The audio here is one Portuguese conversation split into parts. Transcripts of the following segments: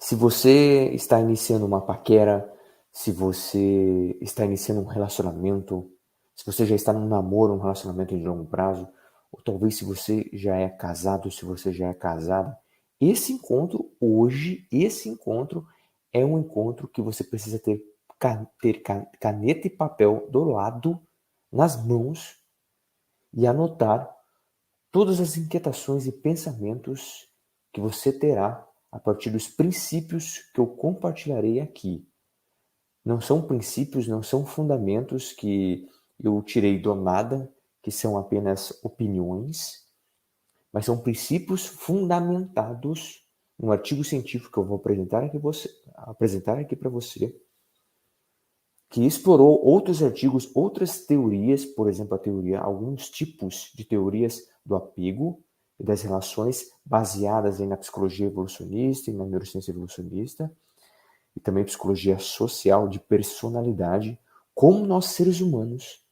Se você está iniciando uma paquera, se você está iniciando um relacionamento, se você já está num namoro, um relacionamento de longo prazo, ou talvez se você já é casado, se você já é casada, esse encontro hoje, esse encontro é um encontro que você precisa ter caneta e papel do lado, nas mãos, e anotar todas as inquietações e pensamentos que você terá a partir dos princípios que eu compartilharei aqui. Não são princípios, não são fundamentos que eu tirei do nada, que são apenas opiniões, mas são princípios fundamentados num artigo científico que eu vou apresentar aqui para você, que explorou outros artigos, outras teorias, por exemplo, alguns tipos de teorias do apego e das relações baseadas na psicologia evolucionista e na neurociência evolucionista, e também psicologia social de personalidade, como nós seres humanos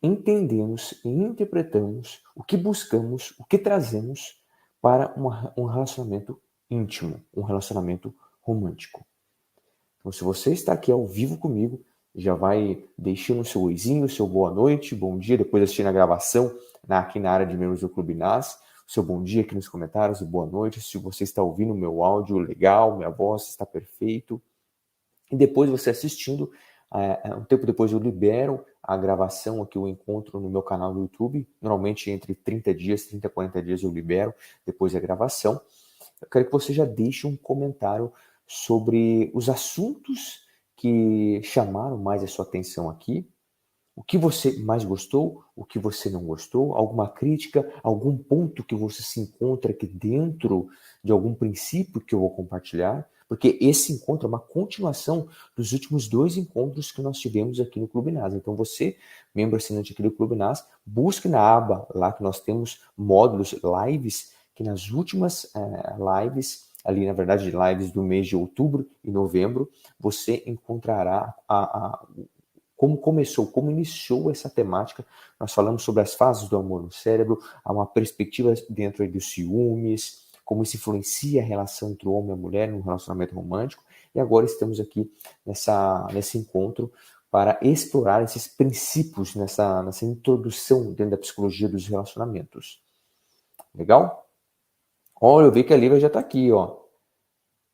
entendemos e interpretamos o que buscamos, o que trazemos para um relacionamento íntimo, um relacionamento romântico. Então, se você está aqui ao vivo comigo, já vai deixando o seu oizinho, o seu boa noite, bom dia, depois assistindo a gravação aqui na área de membros do Clube NAS, o seu bom dia aqui nos comentários, boa noite, se você está ouvindo o meu áudio legal, minha voz está perfeito. E depois você assistindo, um tempo depois eu libero a gravação aqui, o encontro no meu canal do YouTube, normalmente entre 30 dias, 30 a 40 dias eu libero depois da gravação. Eu quero que você já deixe um comentário sobre os assuntos que chamaram mais a sua atenção aqui, o que você mais gostou, o que você não gostou, alguma crítica, algum ponto que você se encontra aqui dentro de algum princípio que eu vou compartilhar, porque esse encontro é uma continuação dos últimos 2 encontros que nós tivemos aqui no Clube NAS. Então você, membro assinante aqui do Clube NAS, busque na aba lá que nós temos módulos, lives, que nas últimas lives, ali na verdade lives do mês de outubro e novembro, você encontrará como começou, como iniciou essa temática. Nós falamos sobre as fases do amor no cérebro, há uma perspectiva dentro aí dos ciúmes, como isso influencia a relação entre o homem e a mulher num relacionamento romântico, e agora estamos aqui nesse encontro para explorar esses princípios nessa introdução dentro da psicologia dos relacionamentos. Legal? Olha, eu vi que a Lívia já está aqui, ó.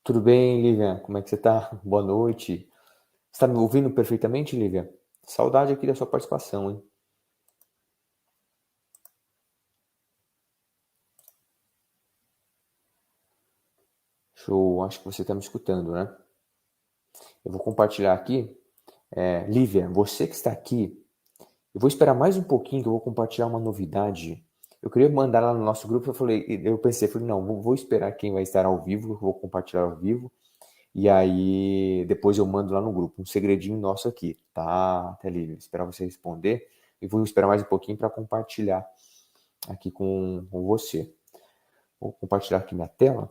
Tudo bem, Lívia? Como é que você está? Boa noite. Você está me ouvindo perfeitamente, Lívia? Saudade aqui da sua participação, hein? Show, acho que você está me escutando, né? Eu vou compartilhar aqui. Lívia, você que está aqui, eu vou esperar mais um pouquinho que eu vou compartilhar uma novidade. Eu queria mandar lá no nosso grupo, eu pensei, não, vou esperar quem vai estar ao vivo, eu vou compartilhar ao vivo, e aí depois eu mando lá no grupo, um segredinho nosso aqui, tá, até Lívia, esperar você responder, e vou esperar mais um pouquinho para compartilhar aqui com você. Vou compartilhar aqui minha tela.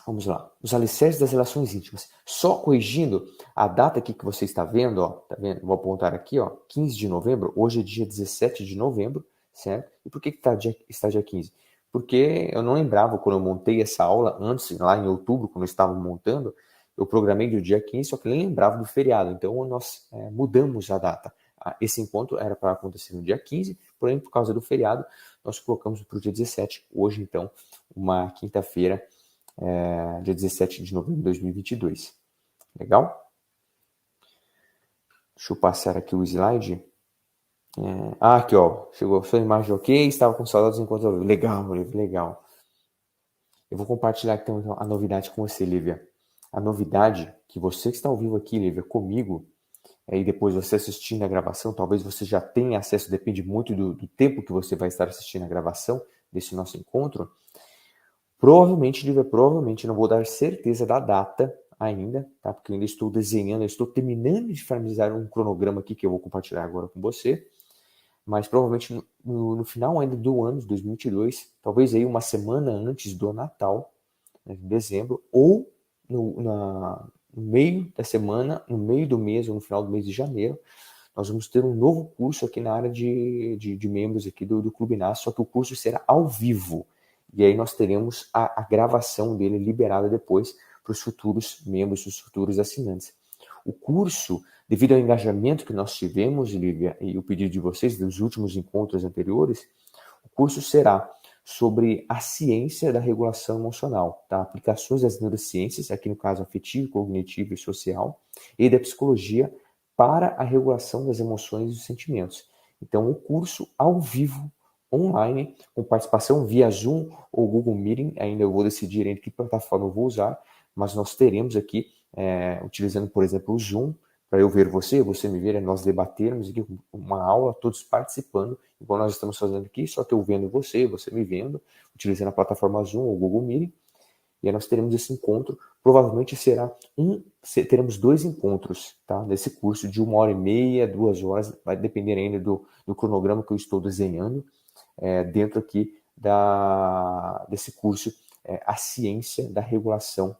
Vamos lá. Os alicerces das relações íntimas. Só corrigindo a data aqui que você está vendo, ó, tá vendo? Vou apontar aqui, ó, 15 de novembro. Hoje é dia 17 de novembro, certo? E por que está dia 15? Porque eu não lembrava quando eu montei essa aula, antes, lá em outubro, quando eu estava montando, eu programei do dia 15, só que eu nem lembrava do feriado. Então, nós mudamos a data. Esse encontro era para acontecer no dia 15, porém, por causa do feriado, nós colocamos para o dia 17. Hoje, então, uma quinta-feira, dia 17 de novembro de 2022. Legal? Deixa eu passar aqui o slide. Aqui, ó. Chegou sua imagem ok, estava com saudades enquanto eu... Legal, legal. Eu vou compartilhar então a novidade com você, Lívia. A novidade que você que está ao vivo aqui, Lívia, comigo, e depois você assistindo a gravação, talvez você já tenha acesso, depende muito do tempo que você vai estar assistindo a gravação desse nosso encontro. Provavelmente, Lívia, não vou dar certeza da data ainda, tá? Porque eu ainda estou desenhando, eu estou terminando de finalizar um cronograma aqui que eu vou compartilhar agora com você, mas provavelmente no final ainda do ano de 2022, talvez aí uma semana antes do Natal, né, em dezembro, ou no meio da semana, no meio do mês ou no final do mês de janeiro, nós vamos ter um novo curso aqui na área de membros aqui do Clube NAS, só que o curso será ao vivo. E aí nós teremos a gravação dele liberada depois, para os futuros membros, os futuros assinantes. O curso, devido ao engajamento que nós tivemos, Lívia, e o pedido de vocês dos últimos encontros anteriores, o curso será sobre a ciência da regulação emocional, tá? Aplicações das neurociências, aqui no caso afetivo, cognitivo e social, e da psicologia para a regulação das emoções e dos sentimentos. Então, o curso ao vivo, online, com participação via Zoom ou Google Meeting, ainda eu vou decidir entre que plataforma eu vou usar, mas nós teremos aqui, utilizando, por exemplo, o Zoom, para eu ver você me ver, nós debatermos aqui uma aula, todos participando, igual nós estamos fazendo aqui, só que eu vendo você me vendo, utilizando a plataforma Zoom ou Google Meeting, e aí nós teremos esse encontro, provavelmente teremos 2 encontros, tá? Nesse curso de 1h30, 2 horas, vai depender ainda do cronograma que eu estou desenhando, dentro aqui desse curso, a ciência da regulação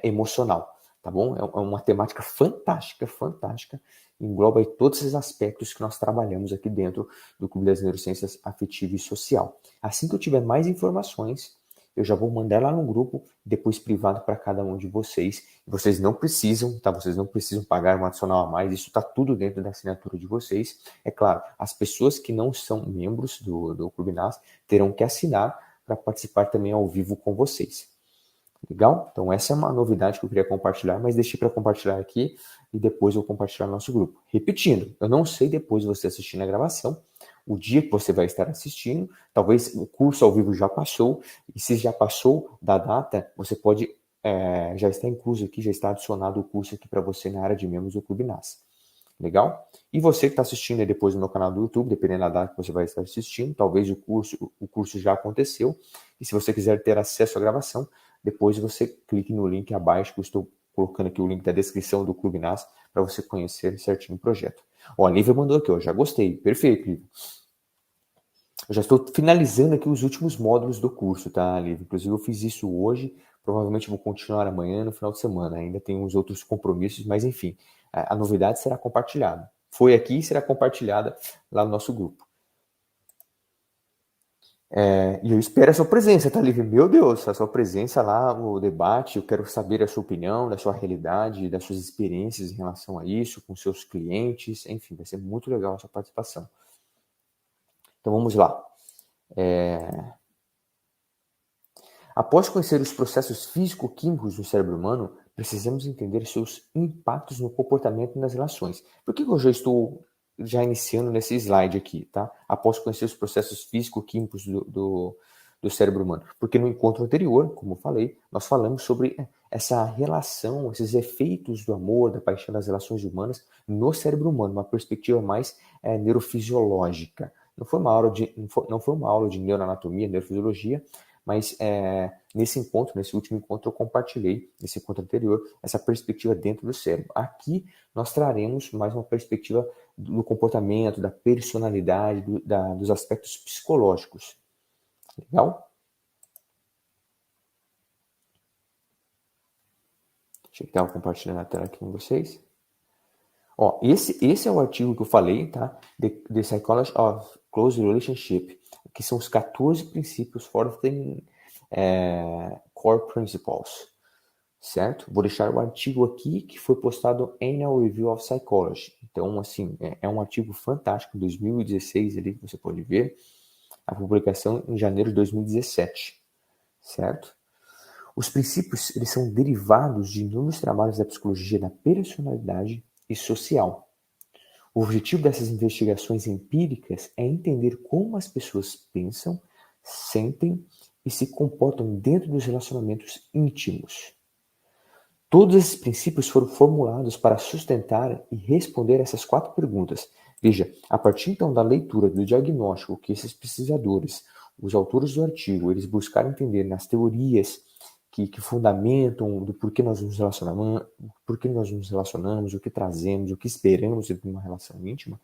emocional, tá bom? É uma temática fantástica, engloba aí todos esses aspectos que nós trabalhamos aqui dentro do Clube das Neurociências Afetiva e Social. Assim que eu tiver mais informações, eu já vou mandar lá no grupo, depois privado para cada um de vocês. Vocês não precisam, tá? Vocês não precisam pagar um adicional a mais, isso está tudo dentro da assinatura de vocês. É claro, as pessoas que não são membros do Clube NAS terão que assinar para participar também ao vivo com vocês. Legal? Então essa é uma novidade que eu queria compartilhar, mas deixei para compartilhar aqui e depois eu vou compartilhar no nosso grupo. Repetindo, eu não sei depois de você assistindo a gravação, o dia que você vai estar assistindo, talvez o curso ao vivo já passou, e se já passou da data, você pode, já está incluso aqui, já está adicionado o curso aqui para você na área de membros do Clube NAS. Legal? E você que está assistindo aí depois no meu canal do YouTube, dependendo da data que você vai estar assistindo, talvez o curso já aconteceu, e se você quiser ter acesso à gravação, depois você clique no link abaixo, que eu estou colocando aqui o link da descrição do Clube NAS, para você conhecer certinho o projeto. Ó, a Lívia mandou aqui, ó, já gostei, perfeito, Lívia. Eu já estou finalizando aqui os últimos módulos do curso, tá, Lívia? Inclusive eu fiz isso hoje, provavelmente vou continuar amanhã, no final de semana. Ainda tem uns outros compromissos, mas enfim, a novidade será compartilhada. Foi aqui e será compartilhada lá no nosso grupo. E eu espero a sua presença, tá, Lívia? Meu Deus, a sua presença lá no debate, eu quero saber a sua opinião, da sua realidade, das suas experiências em relação a isso, com seus clientes, enfim, vai ser muito legal a sua participação. Então vamos lá. Após conhecer os processos físico-químicos do cérebro humano, precisamos entender seus impactos no comportamento e nas relações. Por que eu já estou iniciando nesse slide aqui, tá? Após conhecer os processos físico-químicos do cérebro humano. Porque no encontro anterior, como eu falei, nós falamos sobre essa relação, esses efeitos do amor, da paixão, das relações humanas no cérebro humano, uma perspectiva mais neurofisiológica. Não foi uma aula de neuroanatomia, neurofisiologia, mas nesse último encontro, eu compartilhei, nesse encontro anterior, essa perspectiva dentro do cérebro. Aqui, nós traremos mais uma perspectiva do comportamento, da personalidade, dos aspectos psicológicos. Legal? Deixa eu estar compartilhando a tela aqui com vocês. Ó, esse é o artigo que eu falei, tá? The Psychology of Close Relationship, que são os 14 princípios for the Core Principles, certo? Vou deixar o artigo aqui que foi postado em Annual Review of Psychology. Então, assim, é um artigo fantástico, 2016 ali, que você pode ver, a publicação em janeiro de 2017, certo? Os princípios, eles são derivados de inúmeros trabalhos da psicologia da personalidade e social. O objetivo dessas investigações empíricas é entender como as pessoas pensam, sentem e se comportam dentro dos relacionamentos íntimos. Todos esses princípios foram formulados para sustentar e responder essas 4 perguntas. Veja, a partir então da leitura do diagnóstico que esses pesquisadores, os autores do artigo, eles buscaram entender nas teorias que fundamentam do porquê nós nos relacionamos, o que trazemos, o que esperamos de uma relação íntima,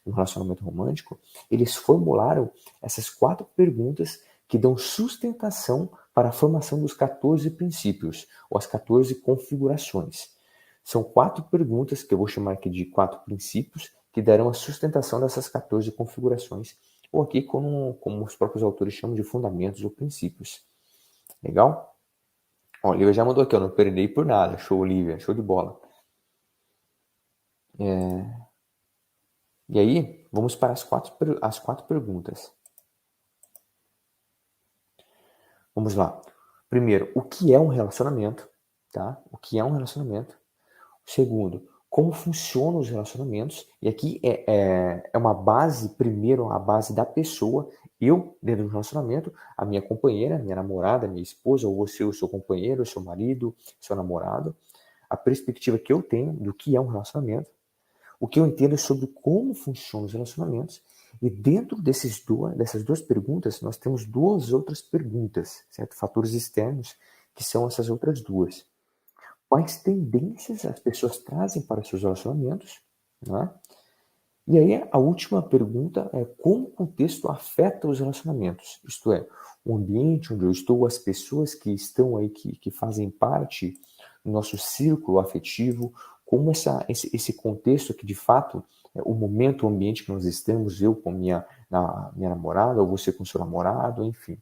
um relacionamento romântico, eles formularam essas 4 perguntas que dão sustentação para a formação dos 14 princípios, ou as 14 configurações. São 4 perguntas, que eu vou chamar aqui de 4 princípios, que darão a sustentação dessas 14 configurações, ou aqui como os próprios autores chamam de fundamentos ou princípios. Legal? Ó, a Olivia já mandou aqui, ó, não perdi por nada. Show, Olivia, show de bola. E aí, vamos para as quatro perguntas. Vamos lá. Primeiro, o que é um relacionamento? Tá? O que é um relacionamento? Segundo, como funcionam os relacionamentos? E aqui é uma base, primeiro, a base da pessoa. Eu, dentro do relacionamento, a minha companheira, minha namorada, minha esposa, ou você, o seu companheiro, o seu marido, seu namorado. A perspectiva que eu tenho do que é um relacionamento, o que eu entendo sobre como funcionam os relacionamentos. E dentro dessas duas perguntas, nós temos duas outras perguntas, certo? Fatores externos, que são essas outras duas. Quais tendências as pessoas trazem para seus relacionamentos, né? E aí a última pergunta é como o contexto afeta os relacionamentos, isto é, o ambiente onde eu estou, as pessoas que estão aí, que fazem parte do nosso círculo afetivo, como esse contexto que de fato é o momento, o ambiente que nós estamos, eu com minha namorada, ou você com seu namorado, enfim.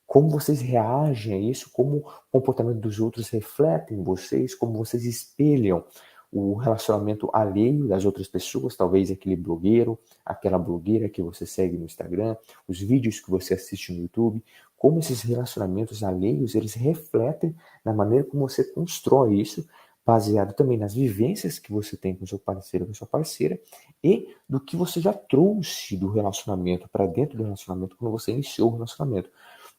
Como vocês reagem a isso, como o comportamento dos outros refletem vocês, como vocês espelham o relacionamento alheio das outras pessoas, talvez aquele blogueiro, aquela blogueira que você segue no Instagram, os vídeos que você assiste no YouTube, como esses relacionamentos alheios, eles refletem na maneira como você constrói isso, baseado também nas vivências que você tem com seu parceiro, com sua parceira, e do que você já trouxe do relacionamento para dentro do relacionamento quando você iniciou o relacionamento.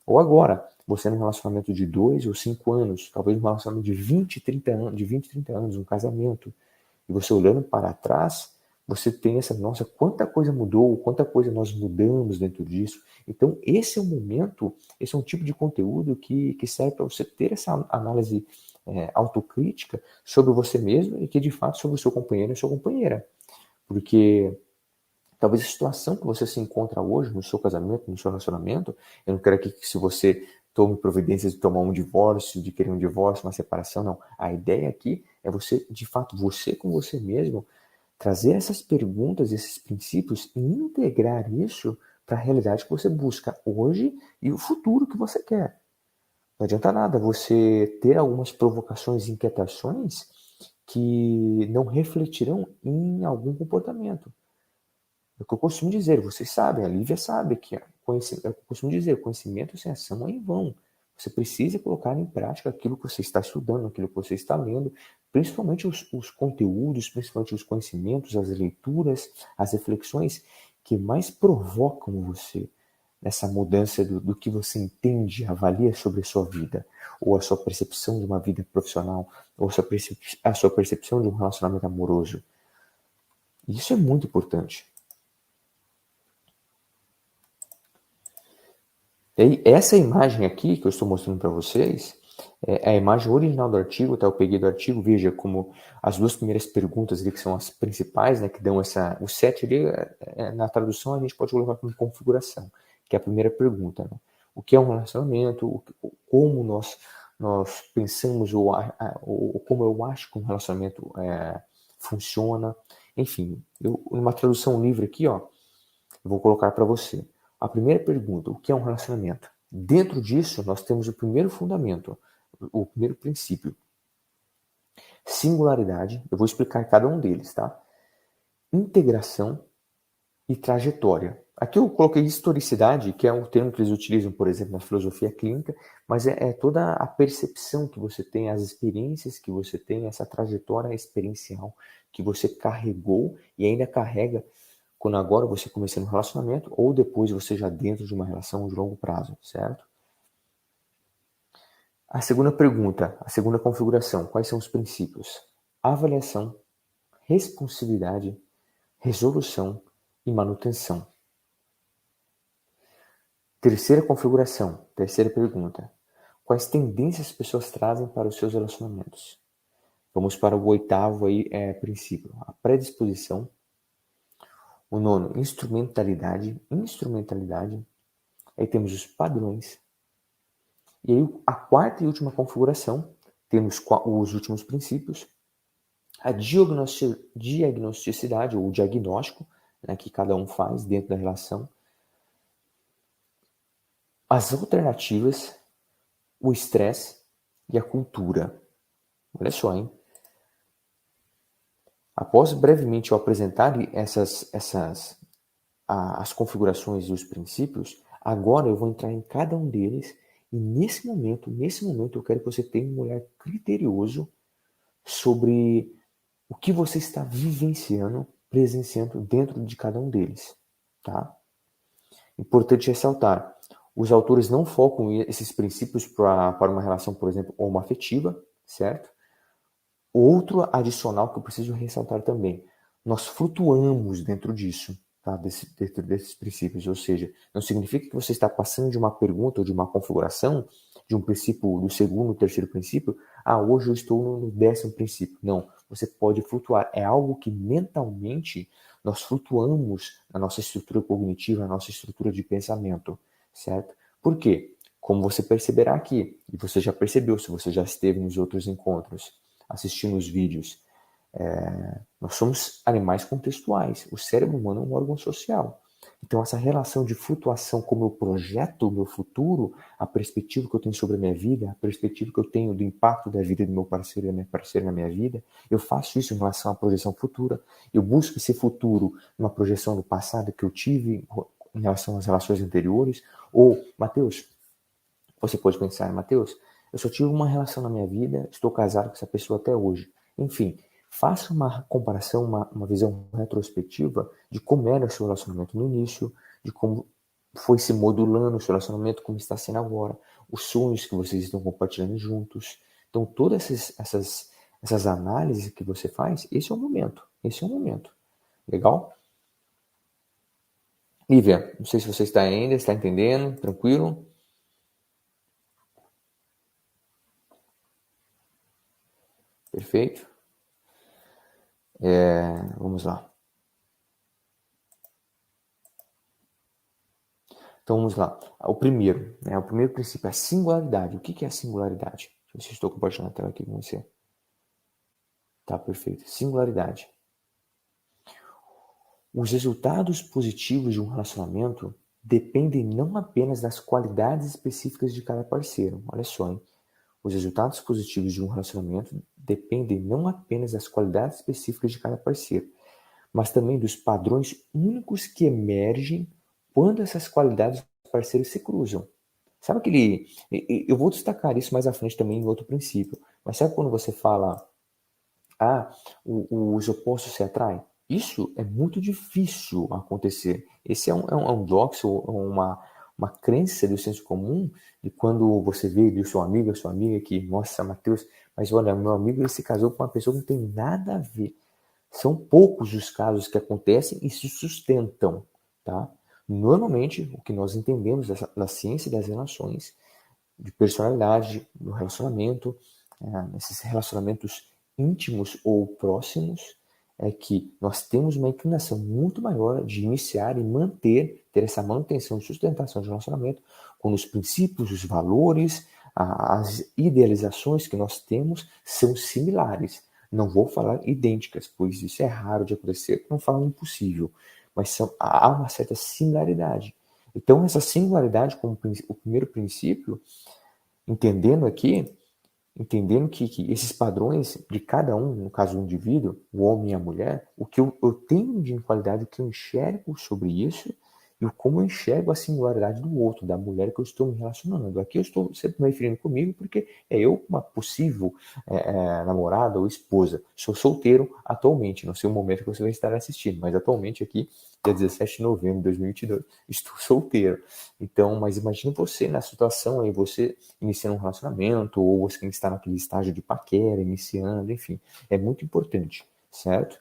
Ou agora, você num relacionamento de 2 ou 5 anos, talvez um relacionamento de 20, 30 anos, um casamento, e você olhando para trás, você tem essa, nossa, quanta coisa mudou, quanta coisa nós mudamos dentro disso. Então, esse é um momento, esse é um tipo de conteúdo que serve para você ter essa análise autocrítica sobre você mesmo e que, de fato, sobre o seu companheiro e sua companheira. Porque talvez a situação que você se encontra hoje no seu casamento, no seu relacionamento, eu não quero aqui que se você tome providências de tomar um divórcio, de querer um divórcio, uma separação, não. A ideia aqui é você, de fato, você com você mesmo, trazer essas perguntas, esses princípios e integrar isso para a realidade que você busca hoje e o futuro que você quer. Não adianta nada você ter algumas provocações e inquietações que não refletirão em algum comportamento. É o que eu costumo dizer, vocês sabem, a Lívia sabe que conhecimento, eu costumo dizer, conhecimento sem ação é em vão. Você precisa colocar em prática aquilo que você está estudando, aquilo que você está lendo, principalmente os conteúdos, principalmente os conhecimentos, as leituras, as reflexões que mais provocam você nessa mudança do que você entende, avalia sobre a sua vida, ou a sua percepção de uma vida profissional, ou a sua percepção de um relacionamento amoroso. Isso é muito importante. E aí, essa imagem aqui que eu estou mostrando para vocês é a imagem original do artigo, tá? Eu peguei do artigo, veja como as duas primeiras perguntas ali, que são as principais, né, que dão o set ali, na tradução a gente pode colocar como configuração, que é a primeira pergunta, né? O que é um relacionamento, como nós pensamos, ou como eu acho que um relacionamento funciona, enfim, numa tradução livre aqui, ó, eu vou colocar para você. A primeira pergunta, o que é um relacionamento? Dentro disso, nós temos o primeiro fundamento, o primeiro princípio. Singularidade, eu vou explicar cada um deles, tá? Integração e trajetória. Aqui eu coloquei historicidade, que é um termo que eles utilizam, por exemplo, na filosofia clínica, mas é toda a percepção que você tem, as experiências que você tem, essa trajetória experiencial que você carregou e ainda carrega quando agora você começa um relacionamento ou depois você já dentro de uma relação de longo prazo, certo? A segunda pergunta, a segunda configuração, quais são os princípios? Avaliação, responsividade, resolução e manutenção. Terceira configuração, terceira pergunta, quais tendências as pessoas trazem para os seus relacionamentos? Vamos para o oitavo aí, princípio, a predisposição. O nono, instrumentalidade. Aí temos os padrões. E aí a quarta e última configuração, temos os últimos princípios, a diagnosticidade, ou o diagnóstico, né, que cada um faz dentro da relação, as alternativas, o estresse e a cultura. Olha só, hein? Após brevemente eu apresentar as configurações e os princípios, agora eu vou entrar em cada um deles e nesse momento eu quero que você tenha um olhar criterioso sobre o que você está vivenciando, presenciando dentro de cada um deles, tá? Importante ressaltar, os autores não focam esses princípios para uma relação, por exemplo, homoafetiva, certo? Outro adicional que eu preciso ressaltar também, nós flutuamos dentro disso, tá? Dentro desses princípios, ou seja, não significa que você está passando de uma pergunta ou de uma configuração, de um princípio, do segundo, terceiro princípio, hoje eu estou no 10º princípio. Não, você pode flutuar, é algo que mentalmente nós flutuamos na nossa estrutura cognitiva, na nossa estrutura de pensamento, certo? Por quê? Como você perceberá aqui, e você já percebeu se você já esteve nos outros encontros, assistindo os vídeos, nós somos animais contextuais. O cérebro humano é um órgão social. Então, essa relação de flutuação, como eu projeto o meu futuro, a perspectiva que eu tenho sobre a minha vida, a perspectiva que eu tenho do impacto da vida do meu parceiro e da minha parceira na minha vida, eu faço isso em relação à projeção futura. Eu busco esse futuro numa projeção do passado que eu tive em relação às relações anteriores. Ou, Mateus, você pode pensar, Mateus, eu só tive uma relação na minha vida, estou casado com essa pessoa até hoje. Enfim, faça uma comparação, uma visão retrospectiva de como era o seu relacionamento no início, de como foi se modulando o seu relacionamento, como está sendo agora, os sonhos que vocês estão compartilhando juntos. Então, todas essas análises que você faz, esse é o momento. Esse é o momento. Legal? Lívia, não sei se você está ainda, está entendendo, tranquilo? Perfeito? Vamos lá. Então vamos lá. O primeiro princípio é a singularidade. O que é a singularidade? Deixa eu ver se estou compartilhando a tela aqui com você. Tá, perfeito. Singularidade. Os resultados positivos de um relacionamento dependem não apenas das qualidades específicas de cada parceiro. Olha só, hein? Os resultados positivos de um relacionamento dependem não apenas das qualidades específicas de cada parceiro, mas também dos padrões únicos que emergem quando essas qualidades dos parceiros se cruzam. Sabe aquele. Eu vou destacar isso mais à frente também em outro princípio, mas sabe quando você fala, os opostos se atraem? Isso é muito difícil acontecer. Esse é um doxo, uma crença do senso comum de quando você vê do seu amigo, a sua amiga, que, nossa, Matheus, mas olha, meu amigo ele se casou com uma pessoa que não tem nada a ver. São poucos os casos que acontecem e se sustentam, tá? Normalmente, o que nós entendemos da ciência das relações, de personalidade, do relacionamento, nesses relacionamentos íntimos ou próximos, é que nós temos uma inclinação muito maior de iniciar e ter essa manutenção e sustentação de relacionamento quando os princípios, os valores, as idealizações que nós temos são similares. Não vou falar idênticas, pois isso é raro de acontecer, não falar impossível, mas há uma certa similaridade. Então, essa singularidade como o primeiro princípio, entendendo aqui, entendendo que esses padrões de cada um, no caso do indivíduo, o homem e a mulher, o que eu tenho de qualidade, o que eu enxergo sobre isso e como eu enxergo a singularidade do outro, da mulher que eu estou me relacionando. Aqui eu estou sempre me referindo comigo porque é eu uma possível namorada ou esposa. Sou solteiro atualmente, não sei o momento que você vai estar assistindo, mas atualmente aqui, dia 17 de novembro de 2022, estou solteiro. Então, mas imagine você na situação aí, você iniciando um relacionamento, ou você está naquele estágio de paquera, iniciando, enfim. É muito importante, certo?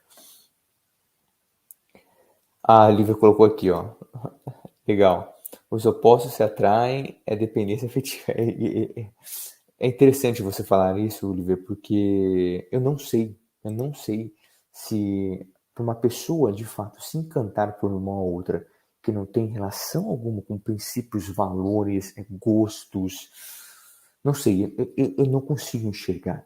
A Lívia colocou aqui, ó. Legal. Os opostos se atraem, é dependência afetiva. É interessante você falar isso, Lívia, porque eu não sei se para uma pessoa de fato se encantar por uma outra que não tem relação alguma com princípios, valores, gostos, não sei, eu não consigo enxergar.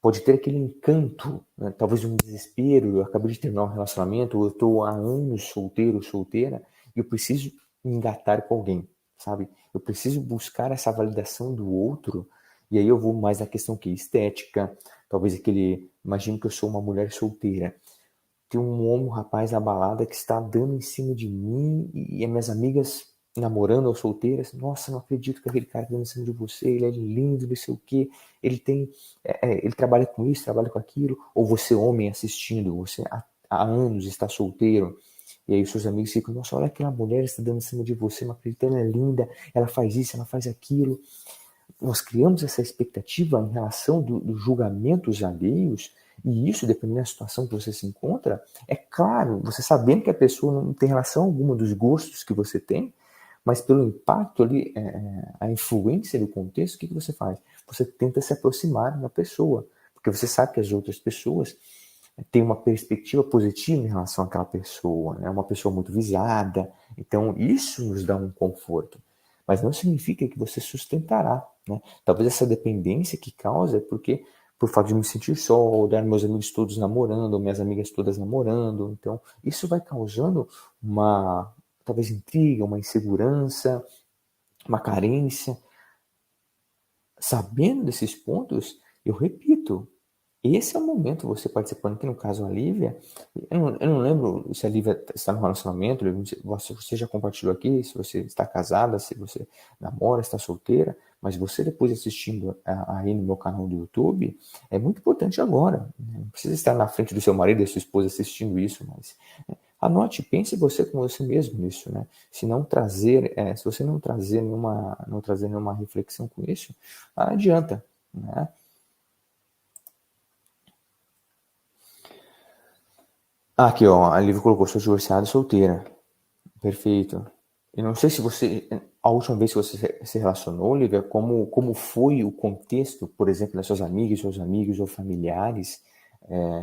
Pode ter aquele encanto, né? Talvez um desespero, eu acabei de terminar um relacionamento, ou eu estou há anos solteiro, solteira, e eu preciso me engatar com alguém, sabe? Eu preciso buscar essa validação do outro, E aí eu vou mais na questão que estética, talvez imagine que eu sou uma mulher solteira. Tem um homem, um rapaz na balada que está dando em cima de mim e as minhas amigas namorando ou solteiras, nossa, não acredito que aquele cara está dando em cima de você, ele é lindo, não sei o quê, ele trabalha com isso, trabalha com aquilo, ou você homem assistindo, você há anos está solteiro, e aí os seus amigos ficam, nossa, olha aquela mulher está dando em cima de você, não acredito, ela é linda, ela faz isso, ela faz aquilo. Nós criamos essa expectativa em relação dos julgamentos alheios, e isso, dependendo da situação que você se encontra, é claro, você sabendo que a pessoa não tem relação alguma dos gostos que você tem, mas pelo impacto ali, a influência do contexto, o que você faz? Você tenta se aproximar da pessoa, porque você sabe que as outras pessoas têm uma perspectiva positiva em relação àquela pessoa, né? Uma pessoa muito visada, então isso nos dá um conforto, mas não significa que você sustentará, né? Talvez essa dependência que causa é porque, por fato de me sentir só, olhar meus amigos todos namorando, minhas amigas todas namorando, então isso vai causando talvez intriga, uma insegurança, uma carência. Sabendo desses pontos, eu repito, esse é o momento você participando, que no caso a Lívia, eu não lembro se a Lívia está no relacionamento, você já compartilhou aqui, se você está casada, se você namora, está solteira, mas você depois assistindo aí no meu canal do YouTube, é muito importante agora, né? Não precisa estar na frente do seu marido e da sua esposa assistindo isso, mas anote, pense você com você mesmo nisso, né? Se você não trazer nenhuma reflexão com isso, não adianta, né? Aqui, ó, a Lívia colocou, sou divorciada e solteira. Perfeito. Eu não sei se a última vez que você se relacionou, Lívia, como foi o contexto, por exemplo, das suas amigas, seus amigos ou familiares,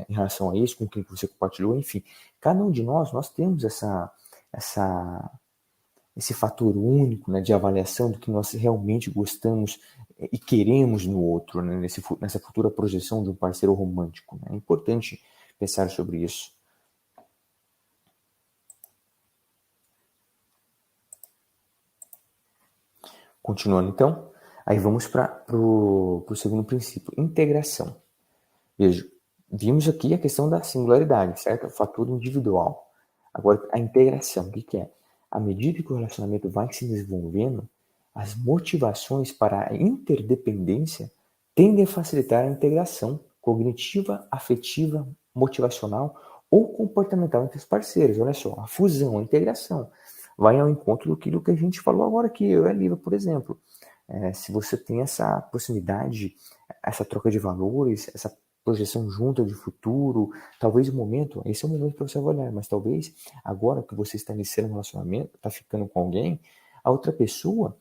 em relação a isso, com quem você compartilhou, enfim. Cada um de nós temos essa, esse fator único, né, de avaliação do que nós realmente gostamos e queremos no outro, né, nessa futura projeção de um parceiro romântico, né? É importante pensar sobre isso. Continuando então, aí vamos para o segundo princípio, integração. Veja, vimos aqui a questão da singularidade, certo? O fator individual. Agora, a integração, o que é? À medida que o relacionamento vai se desenvolvendo, as motivações para a interdependência tendem a facilitar a integração cognitiva, afetiva, motivacional ou comportamental entre os parceiros. Olha só, a fusão, a integração vai ao encontro daquilo que a gente falou agora aqui, eu e a Lívia, por exemplo. Se você tem essa proximidade, essa troca de valores, essa projeção junta de futuro, talvez esse é o momento para você avaliar, mas talvez agora que você está iniciando um relacionamento, está ficando com alguém, a outra pessoa,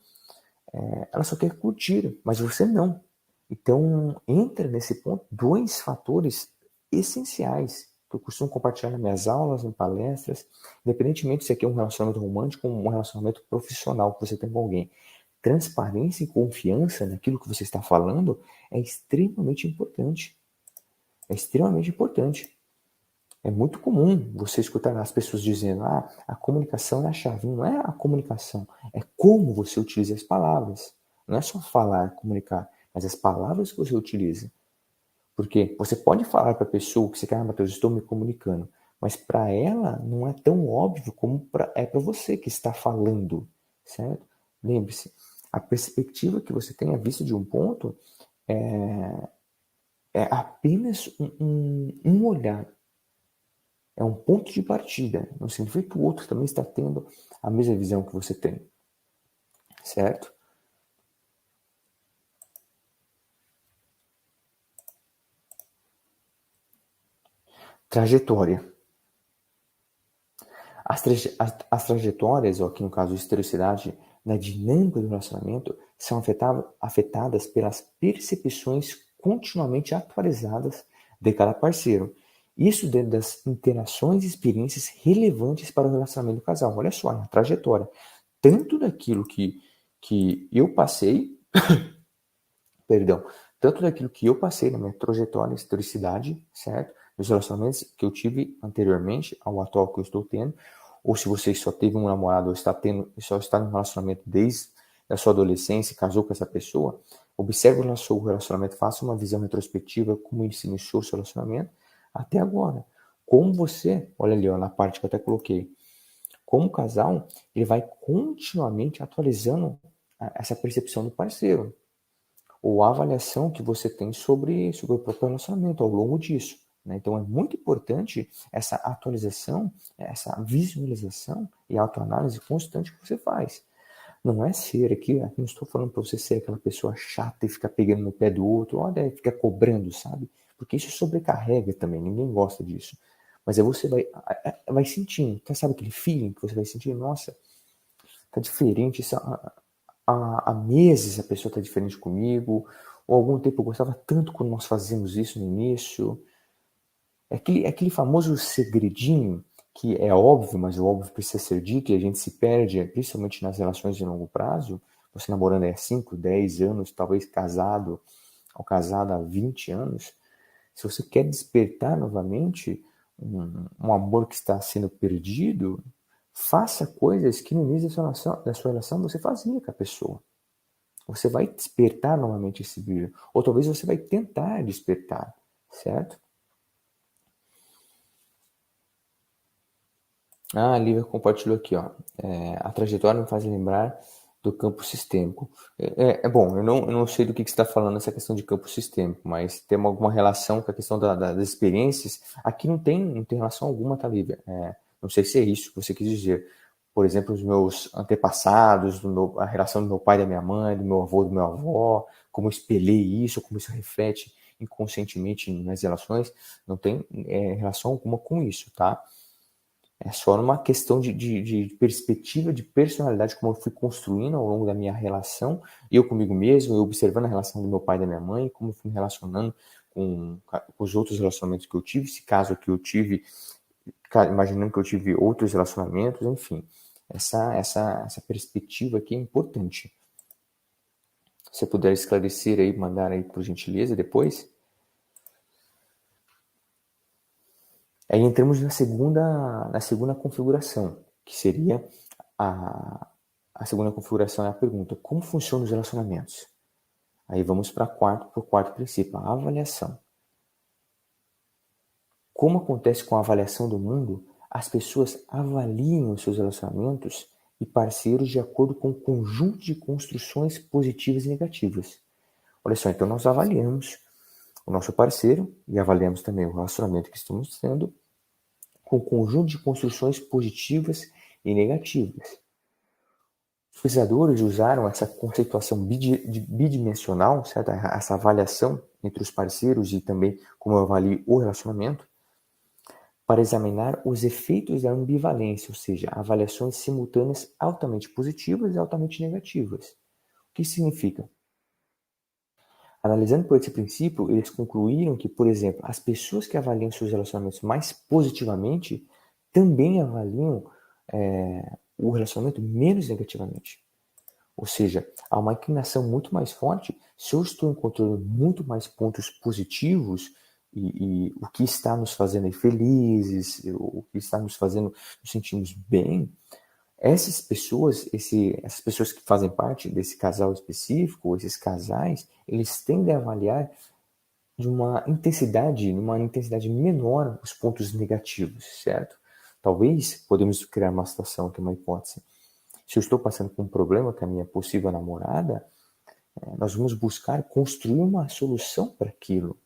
ela só quer curtir, mas você não. Então, entra nesse ponto dois fatores essenciais que eu costumo compartilhar nas minhas aulas, em palestras, independentemente se aqui é um relacionamento romântico ou um relacionamento profissional que você tem com alguém. Transparência e confiança naquilo que você está falando é extremamente importante. É extremamente importante. É muito comum você escutar as pessoas dizendo: a comunicação é a chave. Não é a comunicação, é como você utiliza as palavras. Não é só falar, comunicar, mas as palavras que você utiliza. Porque você pode falar para a pessoa que você quer, Matheus, estou me comunicando, mas para ela não é tão óbvio como é para você que está falando, certo? Lembre-se, a perspectiva que você tem à vista de um ponto é apenas um olhar. É um ponto de partida. Não significa que o outro também está tendo a mesma visão que você tem. Certo? Trajetória. As trajetórias, ou aqui no caso historicidade, na dinâmica do relacionamento, são afetadas pelas percepções continuamente atualizadas de cada parceiro. Isso dentro das interações e experiências relevantes para o relacionamento do casal. Olha só, a trajetória. Tanto daquilo que eu passei, perdão, tanto daquilo que eu passei na minha trajetória, historicidade, certo? Dos relacionamentos que eu tive anteriormente ao atual que eu estou tendo, ou se você só teve um namorado ou só está em um relacionamento desde a sua adolescência e casou com essa pessoa, Observe o seu relacionamento, faça uma visão retrospectiva, como ele se iniciou o seu relacionamento até agora. Como você, olha ali, ó, na parte que eu até coloquei, como casal, ele vai continuamente atualizando essa percepção do parceiro, ou a avaliação que você tem sobre o próprio relacionamento ao longo disso. Né? Então é muito importante essa atualização, essa visualização e autoanálise constante que você faz. Não é ser aqui, não estou falando para você ser aquela pessoa chata e ficar pegando no pé do outro, olha, fica cobrando, sabe? Porque isso sobrecarrega também, ninguém gosta disso. Mas aí você vai sentindo, sabe aquele feeling que você vai sentir, nossa, tá diferente, isso, há meses a pessoa tá diferente comigo, ou há algum tempo eu gostava tanto quando nós fazíamos isso no início. É aquele famoso segredinho que é óbvio, mas o óbvio precisa ser dito e a gente se perde, principalmente nas relações de longo prazo. Você namorando há 5, 10 anos, talvez casado ou casada há 20 anos. Se você quer despertar novamente um amor que está sendo perdido, faça coisas que no início da sua relação você fazia com a pessoa. Você vai despertar novamente esse brilho. Ou talvez você vai tentar despertar, certo? Ah, a Lívia compartilhou aqui, ó. A trajetória me faz lembrar do campo sistêmico. Bom, eu não sei do que você está falando nessa questão de campo sistêmico, mas tem alguma relação com a questão das experiências? Aqui não tem relação alguma, tá, Lívia? Não sei se é isso que você quis dizer. Por exemplo, os meus antepassados, a relação do meu pai e da minha mãe, do meu avô e do meu avó, como eu espelhei isso, como isso reflete inconscientemente nas relações, não tem relação alguma com isso, tá? É só numa questão de perspectiva, de personalidade, como eu fui construindo ao longo da minha relação, eu comigo mesmo, eu observando a relação do meu pai e da minha mãe, como eu fui me relacionando com os outros relacionamentos que eu tive, esse caso aqui eu tive, imaginando que eu tive outros relacionamentos, enfim. Essa perspectiva aqui é importante. Se você puder esclarecer aí, mandar aí por gentileza depois. Aí entramos na segunda configuração, que seria a segunda configuração é a pergunta: como funcionam os relacionamentos? Aí vamos para o quarto princípio, a avaliação. Como acontece com a avaliação do mundo, as pessoas avaliam os seus relacionamentos e parceiros de acordo com um conjunto de construções positivas e negativas. Olha só, então nós avaliamos o nosso parceiro e avaliamos também o relacionamento que estamos tendo com um conjunto de construções positivas e negativas. Os pesquisadores usaram essa conceituação bidimensional, certo? Essa avaliação entre os parceiros e também como eu avalio o relacionamento, para examinar os efeitos da ambivalência, ou seja, avaliações simultâneas altamente positivas e altamente negativas. O que isso significa? Analisando por esse princípio, eles concluíram que, por exemplo, as pessoas que avaliam seus relacionamentos mais positivamente também avaliam o relacionamento menos negativamente. Ou seja, há uma inclinação muito mais forte. Se eu estou encontrando muito mais pontos positivos e o que está nos fazendo felizes, o que está nos fazendo nos sentirmos bem, essas pessoas que fazem parte desse casal específico, esses casais, eles tendem a avaliar numa intensidade menor os pontos negativos, certo? Talvez podemos criar uma situação que é uma hipótese. Se eu estou passando por um problema com a minha possível namorada, nós vamos buscar construir uma solução para aquilo.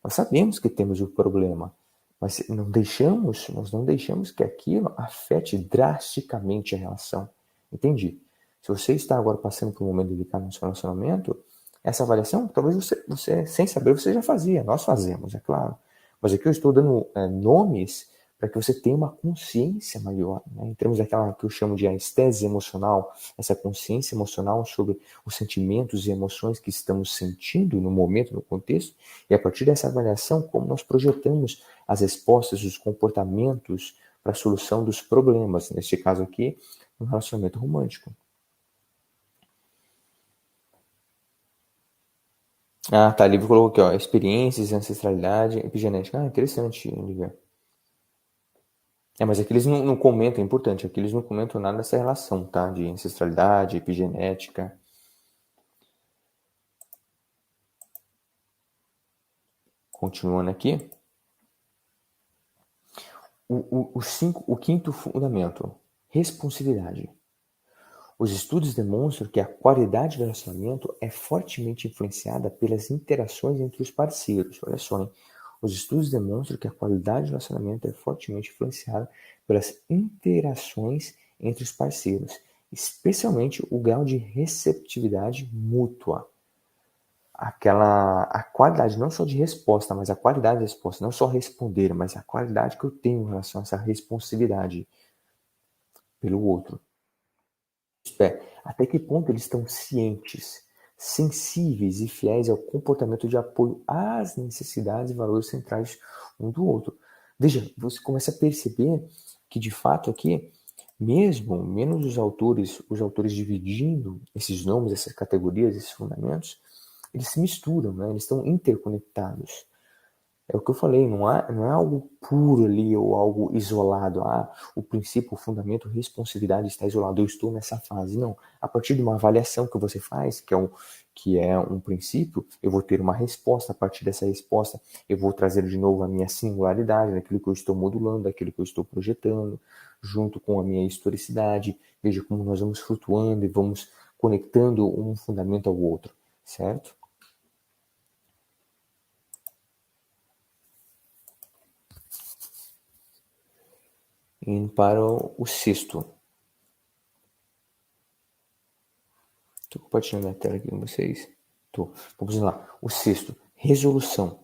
Nós sabemos que temos o problema, mas nós não deixamos que aquilo afete drasticamente a relação. Entendi. Se você está agora passando por um momento delicado no seu relacionamento, essa avaliação, talvez você sem saber, você já fazia. Nós fazemos, é claro. Mas aqui eu estou dando nomes para que você tenha uma consciência maior. Né? Em termos daquela que eu chamo de anestesia emocional, essa consciência emocional sobre os sentimentos e emoções que estamos sentindo no momento, no contexto, e a partir dessa avaliação, como nós projetamos as respostas, os comportamentos para a solução dos problemas, neste caso aqui, um relacionamento romântico. Ah, tá, livro colocou aqui, ó, experiências, ancestralidade, epigenética. Ah, interessante, Olivia. Mas aqui eles não comentam, é importante, aqui eles não comentam nada dessa relação, tá? De ancestralidade, epigenética. Continuando aqui. O quinto fundamento, responsividade. Os estudos demonstram que a qualidade do relacionamento é fortemente influenciada pelas interações entre os parceiros. Olha só, hein? Os estudos demonstram que a qualidade do relacionamento é fortemente influenciada pelas interações entre os parceiros, especialmente o grau de receptividade mútua. A qualidade não só de resposta, mas a qualidade da resposta, não só responder, mas a qualidade que eu tenho em relação a essa responsividade pelo outro. Até que ponto eles estão cientes, sensíveis e fiéis ao comportamento de apoio às necessidades e valores centrais um do outro. Veja, você começa a perceber que de fato aqui, mesmo menos os autores dividindo esses nomes, essas categorias, esses fundamentos, eles se misturam, né? Eles estão interconectados. É o que eu falei, não é algo puro ali ou algo isolado. O princípio, o fundamento, responsividade está isolado. Eu estou nessa fase. Não. A partir de uma avaliação que você faz, que é um princípio, eu vou ter uma resposta. A partir dessa resposta, eu vou trazer de novo a minha singularidade, daquilo que eu estou modulando, daquilo que eu estou projetando, junto com a minha historicidade. Veja como nós vamos flutuando e vamos conectando um fundamento ao outro, certo? Indo para o sexto. Estou compartilhando a tela aqui com vocês. Vamos lá. O sexto, resolução.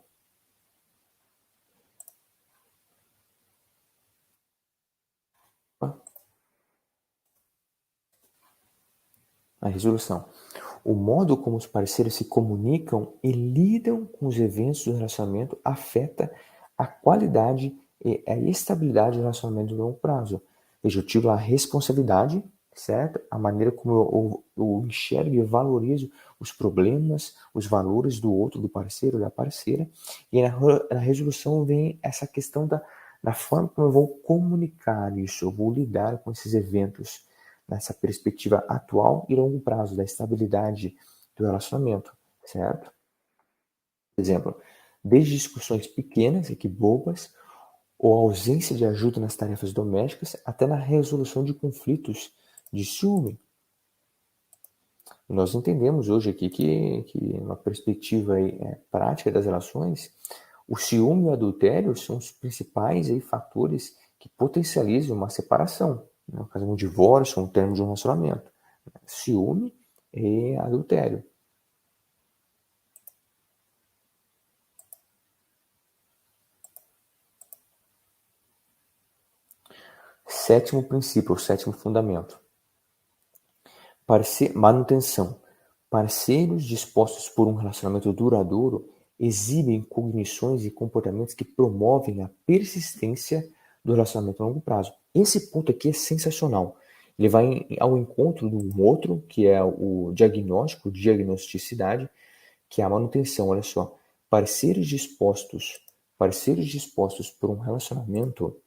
A resolução. O modo como os parceiros se comunicam e lidam com os eventos do relacionamento afeta a qualidade e a estabilidade do relacionamento no longo prazo. Veja, eu tive a responsabilidade, certo? A maneira como eu enxergo e valorizo os problemas, os valores do outro, do parceiro, da parceira. E na resolução vem essa questão da forma como eu vou comunicar isso, eu vou lidar com esses eventos nessa perspectiva atual e longo prazo, da estabilidade do relacionamento, certo? Por exemplo, desde discussões pequenas e que bobas, ou ausência de ajuda nas tarefas domésticas, até na resolução de conflitos de ciúme. Nós entendemos hoje aqui que uma perspectiva prática das relações, o ciúme e o adultério são os principais fatores que potencializam uma separação, no caso de um divórcio, um término de um relacionamento. Ciúme e adultério. Sétimo princípio, o sétimo fundamento. Manutenção. Parceiros dispostos por um relacionamento duradouro exibem cognições e comportamentos que promovem a persistência do relacionamento a longo prazo. Esse ponto aqui é sensacional. Ele vai ao encontro do outro, que é o diagnóstico, diagnosticidade, que é a manutenção. Olha só, parceiros dispostos por um relacionamento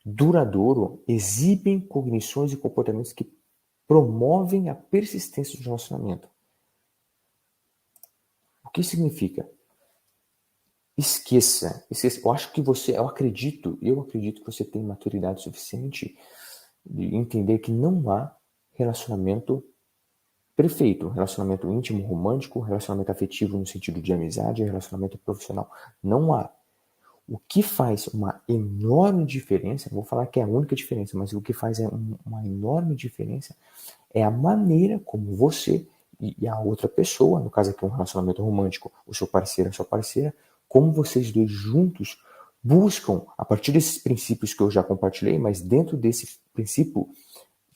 duradouro exibem cognições e comportamentos que promovem a persistência do relacionamento. O que significa? Esqueça. Eu acredito que você tem maturidade suficiente de entender que não há relacionamento perfeito, relacionamento íntimo, romântico, relacionamento afetivo no sentido de amizade, relacionamento profissional. Não há. O que faz uma enorme diferença, não vou falar que é a única diferença, mas o que faz uma enorme diferença é a maneira como você e a outra pessoa, no caso aqui um relacionamento romântico, o seu parceiro, a sua parceira, como vocês dois juntos buscam, a partir desses princípios que eu já compartilhei, mas dentro desse princípio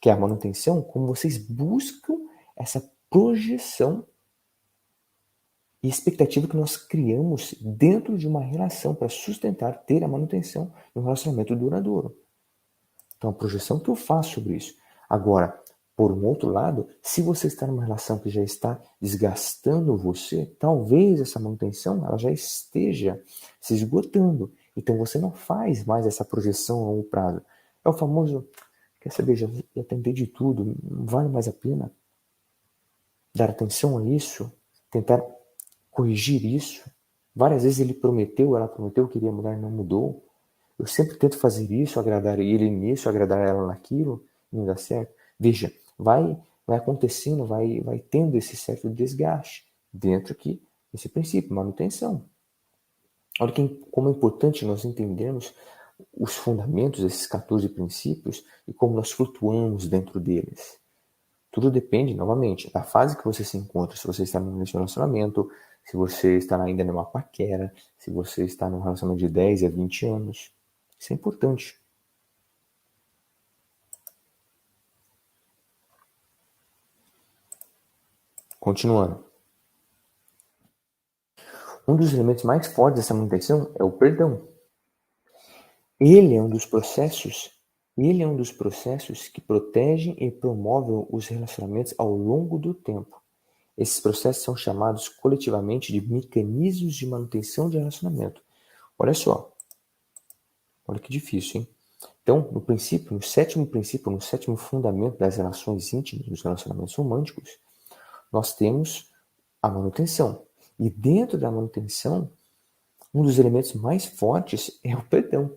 que é a manutenção, como vocês buscam essa projeção e expectativa que nós criamos dentro de uma relação para sustentar, ter a manutenção de um relacionamento duradouro. Então, a projeção que eu faço sobre isso. Agora, por um outro lado, se você está numa relação que já está desgastando você, talvez essa manutenção ela já esteja se esgotando. Então, você não faz mais essa projeção a longo prazo. É o famoso, quer saber, já tentei de tudo, não vale mais a pena dar atenção a isso, tentar corrigir isso. Várias vezes ele prometeu, ela prometeu que iria mudar e não mudou. Eu sempre tento fazer isso, agradar ele nisso, agradar ela naquilo, não dá certo. Veja, vai acontecendo, vai tendo esse certo desgaste dentro aqui desse princípio, manutenção. Olha como é importante nós entendermos os fundamentos desses 14 princípios e como nós flutuamos dentro deles. Tudo depende, novamente, da fase que você se encontra. Se você está num relacionamento, se você está ainda numa paquera, se você está num relacionamento de 10 a 20 anos. Isso é importante. Continuando. Um dos elementos mais fortes dessa manutenção é o perdão. Ele é um dos processos que protegem e promovem os relacionamentos ao longo do tempo. Esses processos são chamados coletivamente de mecanismos de manutenção de relacionamento. Olha só, olha que difícil, hein? Então, no sétimo fundamento das relações íntimas, dos relacionamentos românticos, nós temos a manutenção. E dentro da manutenção, um dos elementos mais fortes é o perdão.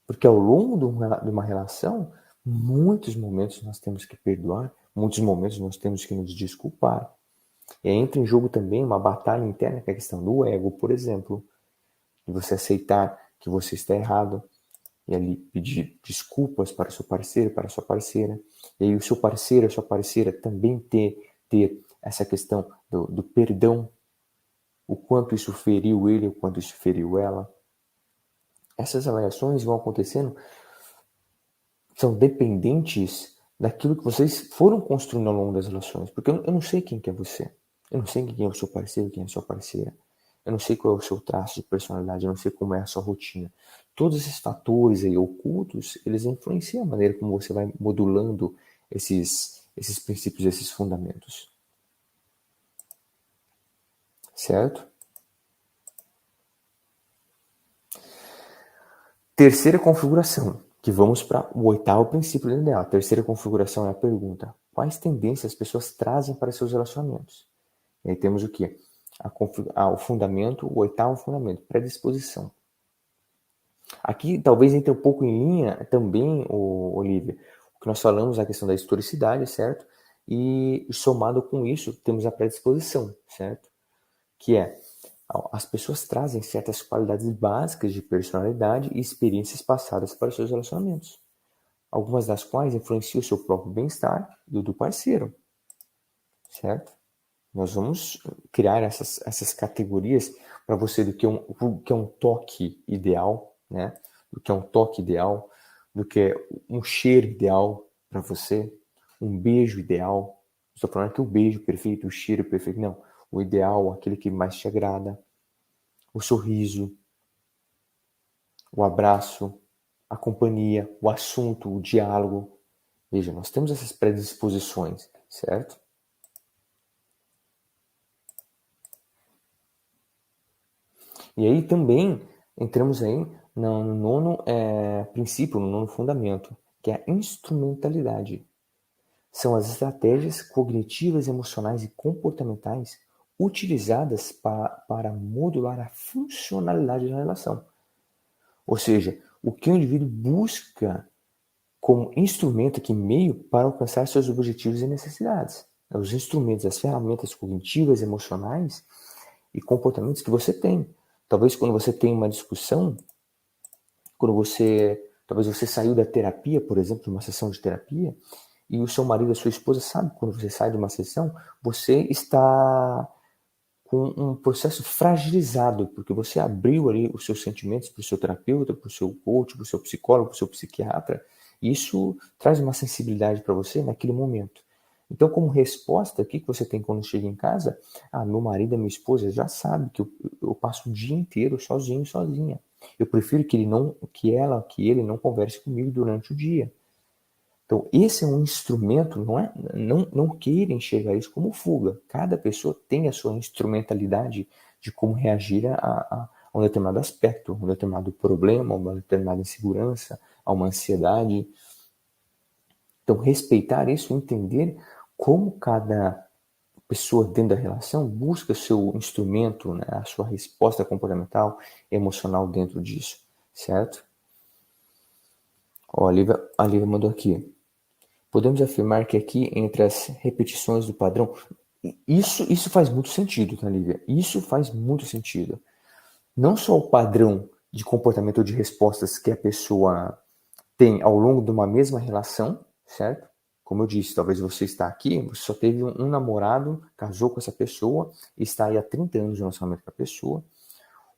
Porque ao longo de uma relação, muitos momentos nós temos que perdoar, muitos momentos nós temos que nos desculpar. E entra em jogo também uma batalha interna, que é a questão do ego, por exemplo. De você aceitar que você está errado e ali pedir desculpas para o seu parceiro, para a sua parceira. E aí o seu parceiro, a sua parceira também ter essa questão do perdão, o quanto isso feriu ele, o quanto isso feriu ela. Essas avaliações vão acontecendo, são dependentes daquilo que vocês foram construindo ao longo das relações. Porque eu não sei quem que é você. Eu não sei quem é o seu parceiro, quem é a sua parceira. Eu não sei qual é o seu traço de personalidade, eu não sei como é a sua rotina. Todos esses fatores aí ocultos, eles influenciam a maneira como você vai modulando esses princípios, esses fundamentos. Certo? Terceira configuração, que vamos para o oitavo princípio dela. A terceira configuração é a pergunta: quais tendências as pessoas trazem para seus relacionamentos? E aí temos o quê? O fundamento, o oitavo fundamento, predisposição. Aqui talvez entre um pouco em linha também, Olivia, o que nós falamos, a questão da historicidade, certo? E somado com isso, temos a predisposição, certo? Que é, as pessoas trazem certas qualidades básicas de personalidade e experiências passadas para os seus relacionamentos. Algumas das quais influenciam o seu próprio bem-estar e o do parceiro, certo? Nós vamos criar essas categorias para você do que é um toque ideal, né? Do que é um toque ideal, do que é um cheiro ideal para você, um beijo ideal. Estou falando que o beijo perfeito, o cheiro perfeito, não. O ideal, aquele que mais te agrada, o sorriso, o abraço, a companhia, o assunto, o diálogo. Veja, nós temos essas predisposições, certo? E aí também entramos aí no nono princípio, no nono fundamento, que é a instrumentalidade. São as estratégias cognitivas, emocionais e comportamentais utilizadas para modular a funcionalidade da relação. Ou seja, o que o indivíduo busca como instrumento aqui, meio para alcançar seus objetivos e necessidades. Os instrumentos, as ferramentas cognitivas, emocionais e comportamentos que você tem. Talvez quando você tem uma discussão, talvez você saiu da terapia, por exemplo, de uma sessão de terapia, e o seu marido, a sua esposa sabe que quando você sai de uma sessão, você está com um processo fragilizado, porque você abriu ali os seus sentimentos para o seu terapeuta, para o seu coach, para o seu psicólogo, para o seu psiquiatra, e isso traz uma sensibilidade para você naquele momento. Então, como resposta, o que você tem quando chega em casa? Meu marido, a minha esposa já sabe que eu passo o dia inteiro sozinho, sozinha. Eu prefiro que ele não converse comigo durante o dia. Então, esse é um instrumento, não queira enxergar isso como fuga. Cada pessoa tem a sua instrumentalidade de como reagir a um determinado aspecto, um determinado problema, uma determinada insegurança, a uma ansiedade. Então, respeitar isso, entender como cada pessoa dentro da relação busca seu instrumento, né, a sua resposta comportamental, emocional dentro disso, certo? Ó, a Lívia mandou aqui. Podemos afirmar que aqui, entre as repetições do padrão, isso faz muito sentido, tá, Lívia? Isso faz muito sentido. Não só o padrão de comportamento ou de respostas que a pessoa tem ao longo de uma mesma relação, certo? Como eu disse, talvez você está aqui, você só teve um namorado, casou com essa pessoa, está aí há 30 anos de relacionamento com a pessoa,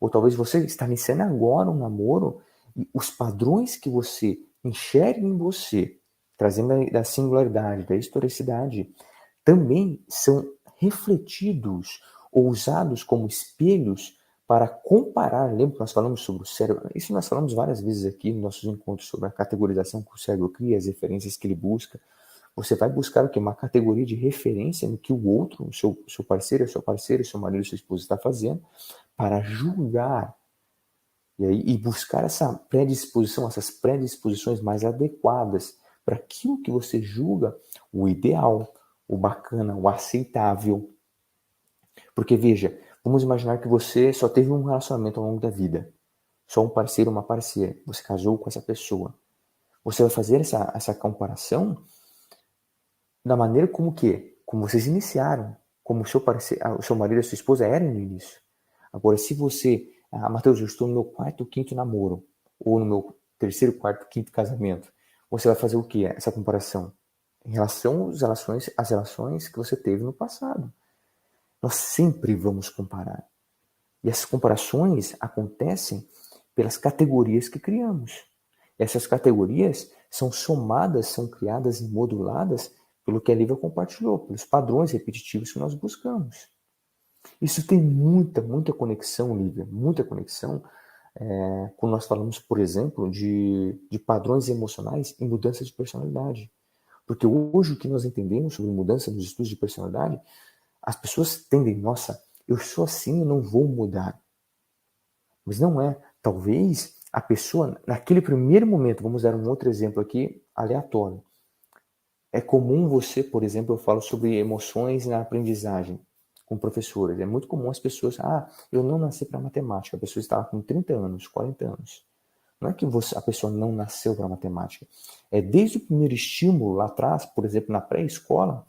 ou talvez você está iniciando agora um namoro e os padrões que você enxerga em você, trazendo da singularidade, da historicidade, também são refletidos ou usados como espelhos para comparar. Lembra que nós falamos sobre o cérebro? Isso nós falamos várias vezes aqui nos nossos encontros sobre a categorização que o cérebro cria, as referências que ele busca. Você vai buscar o quê? Uma categoria de referência no que o outro, o seu parceiro, a sua parceira, o seu marido, a sua esposa está fazendo, para julgar e buscar essa predisposição, essas predisposições mais adequadas para aquilo que você julga o ideal, o bacana, o aceitável. Porque veja, vamos imaginar que você só teve um relacionamento ao longo da vida, só um parceiro, uma parceira, você casou com essa pessoa. Você vai fazer essa comparação da maneira como vocês iniciaram, como o seu parceiro, o seu marido e a sua esposa eram no início. Agora, se você, Matheus, eu estou no meu quarto, quinto namoro, ou no meu terceiro, quarto, quinto casamento, você vai fazer o que? Essa comparação em relação às relações que você teve no passado. Nós sempre vamos comparar. E essas comparações acontecem pelas categorias que criamos. Essas categorias são somadas, são criadas e moduladas pelo que a Lívia compartilhou, pelos padrões repetitivos que nós buscamos. Isso tem muita conexão, Lívia, muita conexão quando nós falamos, por exemplo, de padrões emocionais e mudança de personalidade. Porque hoje o que nós entendemos sobre mudança nos estudos de personalidade, as pessoas tendem, nossa, eu sou assim, eu não vou mudar. Mas não é. Talvez a pessoa, naquele primeiro momento, vamos dar um outro exemplo aqui, aleatório. É comum você, por exemplo, eu falo sobre emoções na aprendizagem com professores. É muito comum as pessoas, eu não nasci para matemática. A pessoa está com 30 anos, 40 anos. Não é que a pessoa não nasceu para matemática. É desde o primeiro estímulo lá atrás, por exemplo, na pré-escola,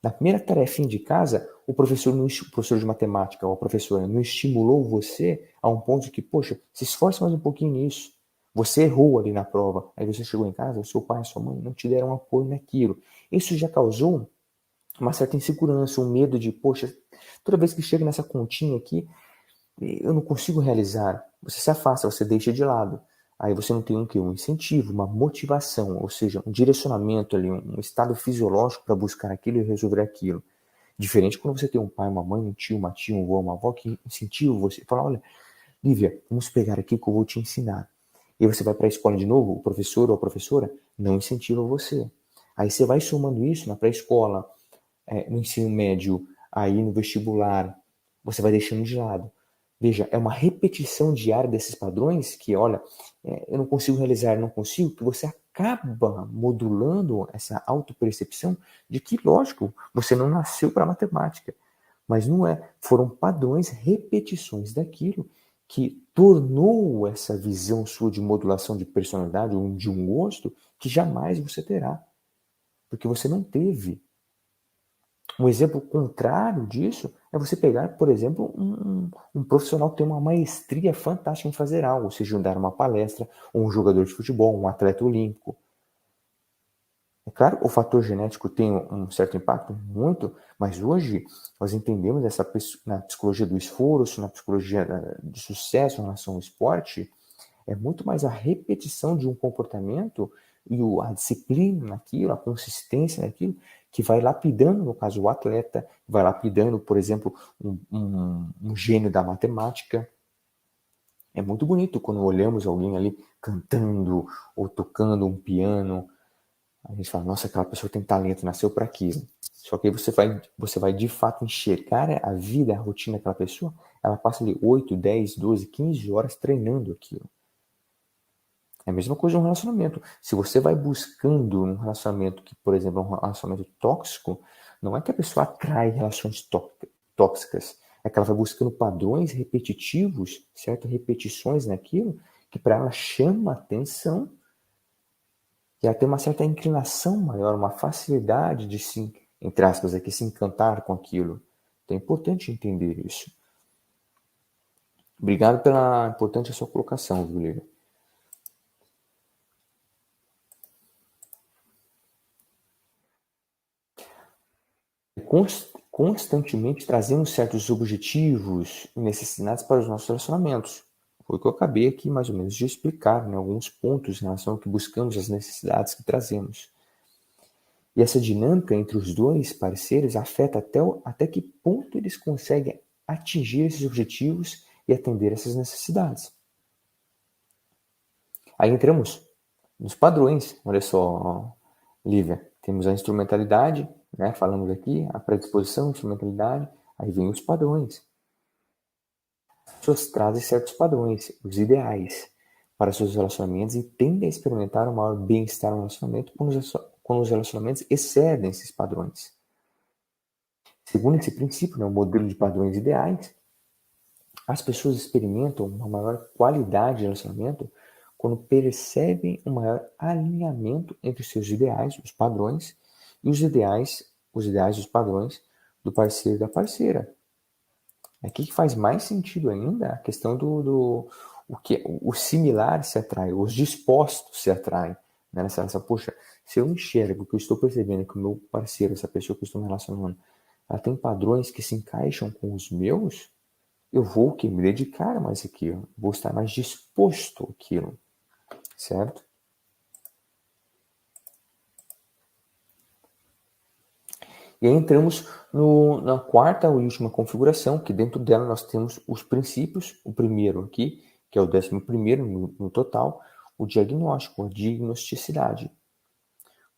na primeira tarefinha de casa, o professor de matemática ou a professora não estimulou você a um ponto de que, poxa, se esforce mais um pouquinho nisso. Você errou ali na prova, aí você chegou em casa, o seu pai e a sua mãe não te deram apoio naquilo. Isso já causou uma certa insegurança, um medo de, poxa, toda vez que chega nessa continha aqui, eu não consigo realizar. Você se afasta, você deixa de lado. Aí você não tem um incentivo, uma motivação, ou seja, um direcionamento ali, um estado fisiológico para buscar aquilo e resolver aquilo. Diferente quando você tem um pai, uma mãe, um tio, uma tia, um avô, uma avó que incentiva você. Fala, olha, Lívia, vamos pegar aqui que eu vou te ensinar. E você vai para a escola de novo, o professor ou a professora não incentiva você. Aí você vai somando isso na pré-escola, no ensino médio, aí no vestibular, você vai deixando de lado. Veja, é uma repetição diária desses padrões que, olha, eu não consigo realizar, não consigo, que você acaba modulando essa autopercepção de que, lógico, você não nasceu para matemática. Mas não é. Foram padrões, repetições daquilo que tornou essa visão sua de modulação de personalidade ou de um gosto que jamais você terá. Porque você não teve. Um exemplo contrário disso é você pegar, por exemplo, um profissional que tem uma maestria fantástica em fazer algo, seja dar uma palestra, ou um jogador de futebol, um atleta olímpico. É claro, o fator genético tem um certo impacto, muito, mas hoje nós entendemos na psicologia do esforço, na psicologia de sucesso em relação ao esporte, é muito mais a repetição de um comportamento e a disciplina naquilo, a consistência naquilo, que vai lapidando, no caso, o atleta, vai lapidando, por exemplo, um gênio da matemática. É muito bonito quando olhamos alguém ali cantando ou tocando um piano. A gente fala, nossa, aquela pessoa tem talento, nasceu para aquilo. Só que aí você vai de fato enxergar a vida, a rotina daquela pessoa, ela passa ali 8, 10, 12, 15 horas treinando aquilo. É a mesma coisa no relacionamento. Se você vai buscando um relacionamento que, por exemplo, é um relacionamento tóxico, Não é que a pessoa atrai relações tóxicas, é que ela vai buscando padrões repetitivos, certo? Repetições naquilo que para ela chama atenção e ela tem uma certa inclinação maior, uma facilidade de se, entre aspas, aqui, se encantar com aquilo. Então é importante entender isso. Obrigado pela importante sua colocação, viu, Lívia? Constantemente trazemos certos objetivos e necessidades para os nossos relacionamentos. Foi o que eu acabei aqui mais ou menos de explicar, né, alguns pontos em relação ao que buscamos, as necessidades que trazemos. E essa dinâmica entre os dois parceiros afeta até que ponto eles conseguem atingir esses objetivos e atender essas necessidades. Aí entramos nos padrões. Olha só, Lívia, temos a instrumentalidade, né? Falamos aqui, a predisposição, a instrumentalidade, aí vem os padrões. As pessoas trazem certos padrões, os ideais, para seus relacionamentos e tendem a experimentar um maior bem-estar no relacionamento quando os relacionamentos excedem esses padrões. Segundo esse princípio, né, o modelo de padrões ideais, as pessoas experimentam uma maior qualidade de relacionamento quando percebem um maior alinhamento entre os seus ideais, os padrões, e os ideais, os padrões do parceiro e da parceira. Aqui que faz mais sentido ainda a questão do o que o similar se atrai, os dispostos se atraem. Né? Nessa relação, poxa, se eu enxergo que eu estou percebendo que o meu parceiro, essa pessoa que eu estou me relacionando, ela tem padrões que se encaixam com os meus, eu vou que me dedicar mais àquilo, vou estar mais disposto àquilo, certo? E aí entramos na quarta e última configuração, que dentro dela nós temos os princípios, o primeiro aqui, que é o 11º no total, o diagnóstico, a diagnosticidade.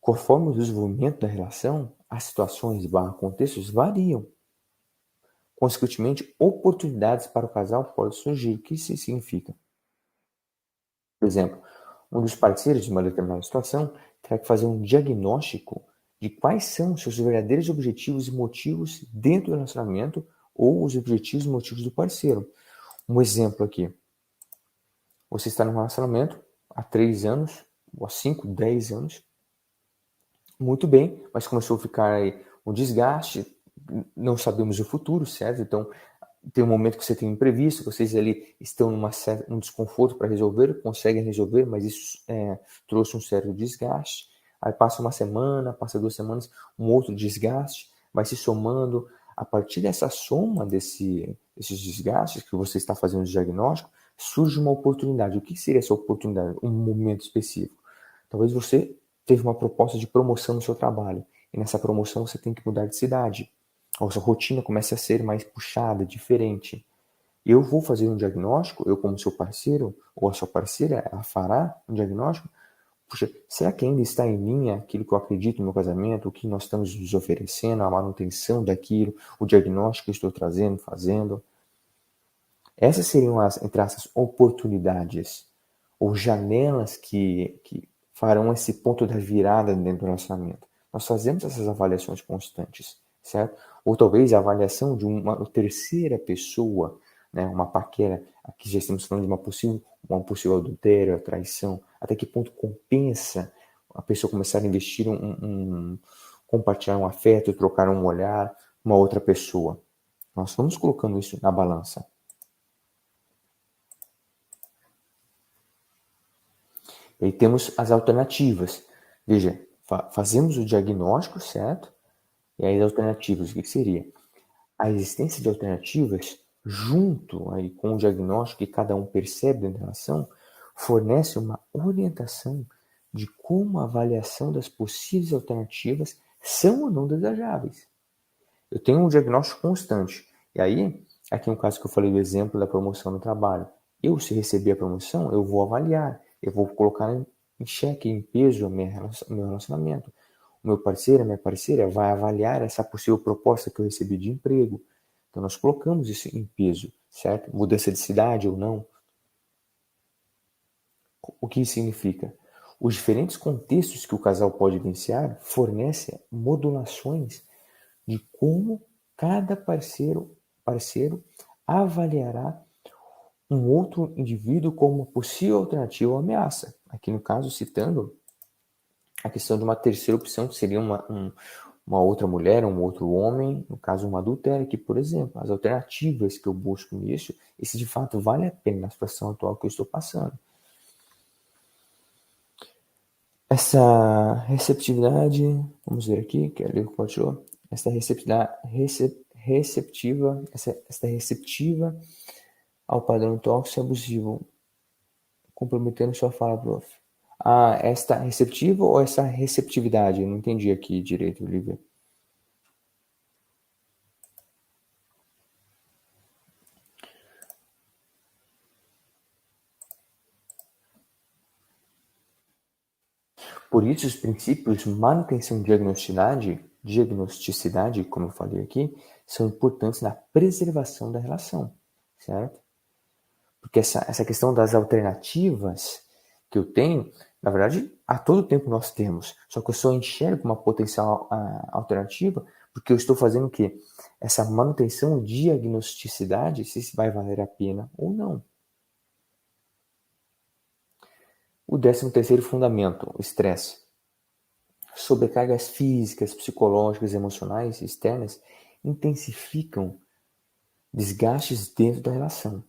Conforme o desenvolvimento da relação, as situações / contextos variam. Consequentemente, oportunidades para o casal podem surgir. O que isso significa? Por exemplo, um dos parceiros de uma determinada situação terá que fazer um diagnóstico de quais são os seus verdadeiros objetivos e motivos dentro do relacionamento ou os objetivos e motivos do parceiro. Um exemplo aqui. Você está num relacionamento há 3 anos, ou há 5, 10 anos, muito bem, mas começou a ficar aí um desgaste, não sabemos o futuro, certo? Então, tem um momento que você tem um imprevisto, vocês ali estão um desconforto para resolver, conseguem resolver, mas isso trouxe um certo desgaste. Aí passa uma semana, passa 2 semanas, um outro desgaste, vai se somando. A partir dessa soma desses desgastes que você está fazendo o diagnóstico, surge uma oportunidade. O que seria essa oportunidade? Um momento específico. Talvez você teve uma proposta de promoção no seu trabalho, e nessa promoção você tem que mudar de cidade. A sua rotina começa a ser mais puxada, diferente. Eu vou fazer um diagnóstico, eu como seu parceiro, ou a sua parceira, ela fará um diagnóstico. Puxa, será que ainda está em linha aquilo que eu acredito no meu casamento, o que nós estamos nos oferecendo, a manutenção daquilo, o diagnóstico que eu estou trazendo, fazendo? Essas seriam as, entre aspas, oportunidades, ou janelas que farão esse ponto da virada dentro do relacionamento. Nós fazemos essas avaliações constantes, certo? Ou talvez a avaliação de uma terceira pessoa, né? Uma paquera, aqui já estamos falando de uma possível adultério, traição, até que ponto compensa a pessoa começar a investir compartilhar um afeto, trocar um olhar, uma outra pessoa. Nós vamos colocando isso na balança. E aí temos as alternativas. Veja, fazemos o diagnóstico, certo? E aí as alternativas, o que seria? A existência de alternativas, junto aí com o diagnóstico que cada um percebe da relação, fornece uma orientação de como a avaliação das possíveis alternativas são ou não desejáveis. Eu tenho um diagnóstico constante. E aí, aqui é um caso que eu falei do exemplo da promoção no trabalho. Eu, se receber a promoção, eu vou avaliar, eu vou colocar em xeque, em peso, o meu relacionamento. O meu parceiro, a minha parceira vai avaliar essa possível proposta que eu recebi de emprego. Então, nós colocamos isso em peso, certo? Mudança de cidade ou não. O que isso significa? Os diferentes contextos que o casal pode vivenciar fornecem modulações de como cada parceiro avaliará um outro indivíduo como uma possível alternativa ou ameaça. Aqui no caso, citando a questão de uma terceira opção, que seria uma outra mulher, um outro homem, no caso um adultério, que, por exemplo, as alternativas que eu busco nisso, esse de fato vale a pena na situação atual que eu estou passando. Essa receptividade, vamos ver aqui, que é ali que continua, essa receptiva ao padrão tóxico e abusivo, comprometendo sua fala, prof. Esta receptiva ou essa receptividade? Eu não entendi aqui direito, Olivia. Por isso, os princípios manutenção e diagnosticidade, como eu falei aqui, são importantes na preservação da relação, certo? Porque essa questão das alternativas que eu tenho, na verdade, a todo tempo nós temos. Só que eu só enxergo uma potencial alternativa porque eu estou fazendo o quê? Essa manutenção de diagnosticidade, se vai valer a pena ou não. O 13º fundamento, o estresse. Sobrecargas físicas, psicológicas, emocionais externas intensificam desgastes dentro da relação,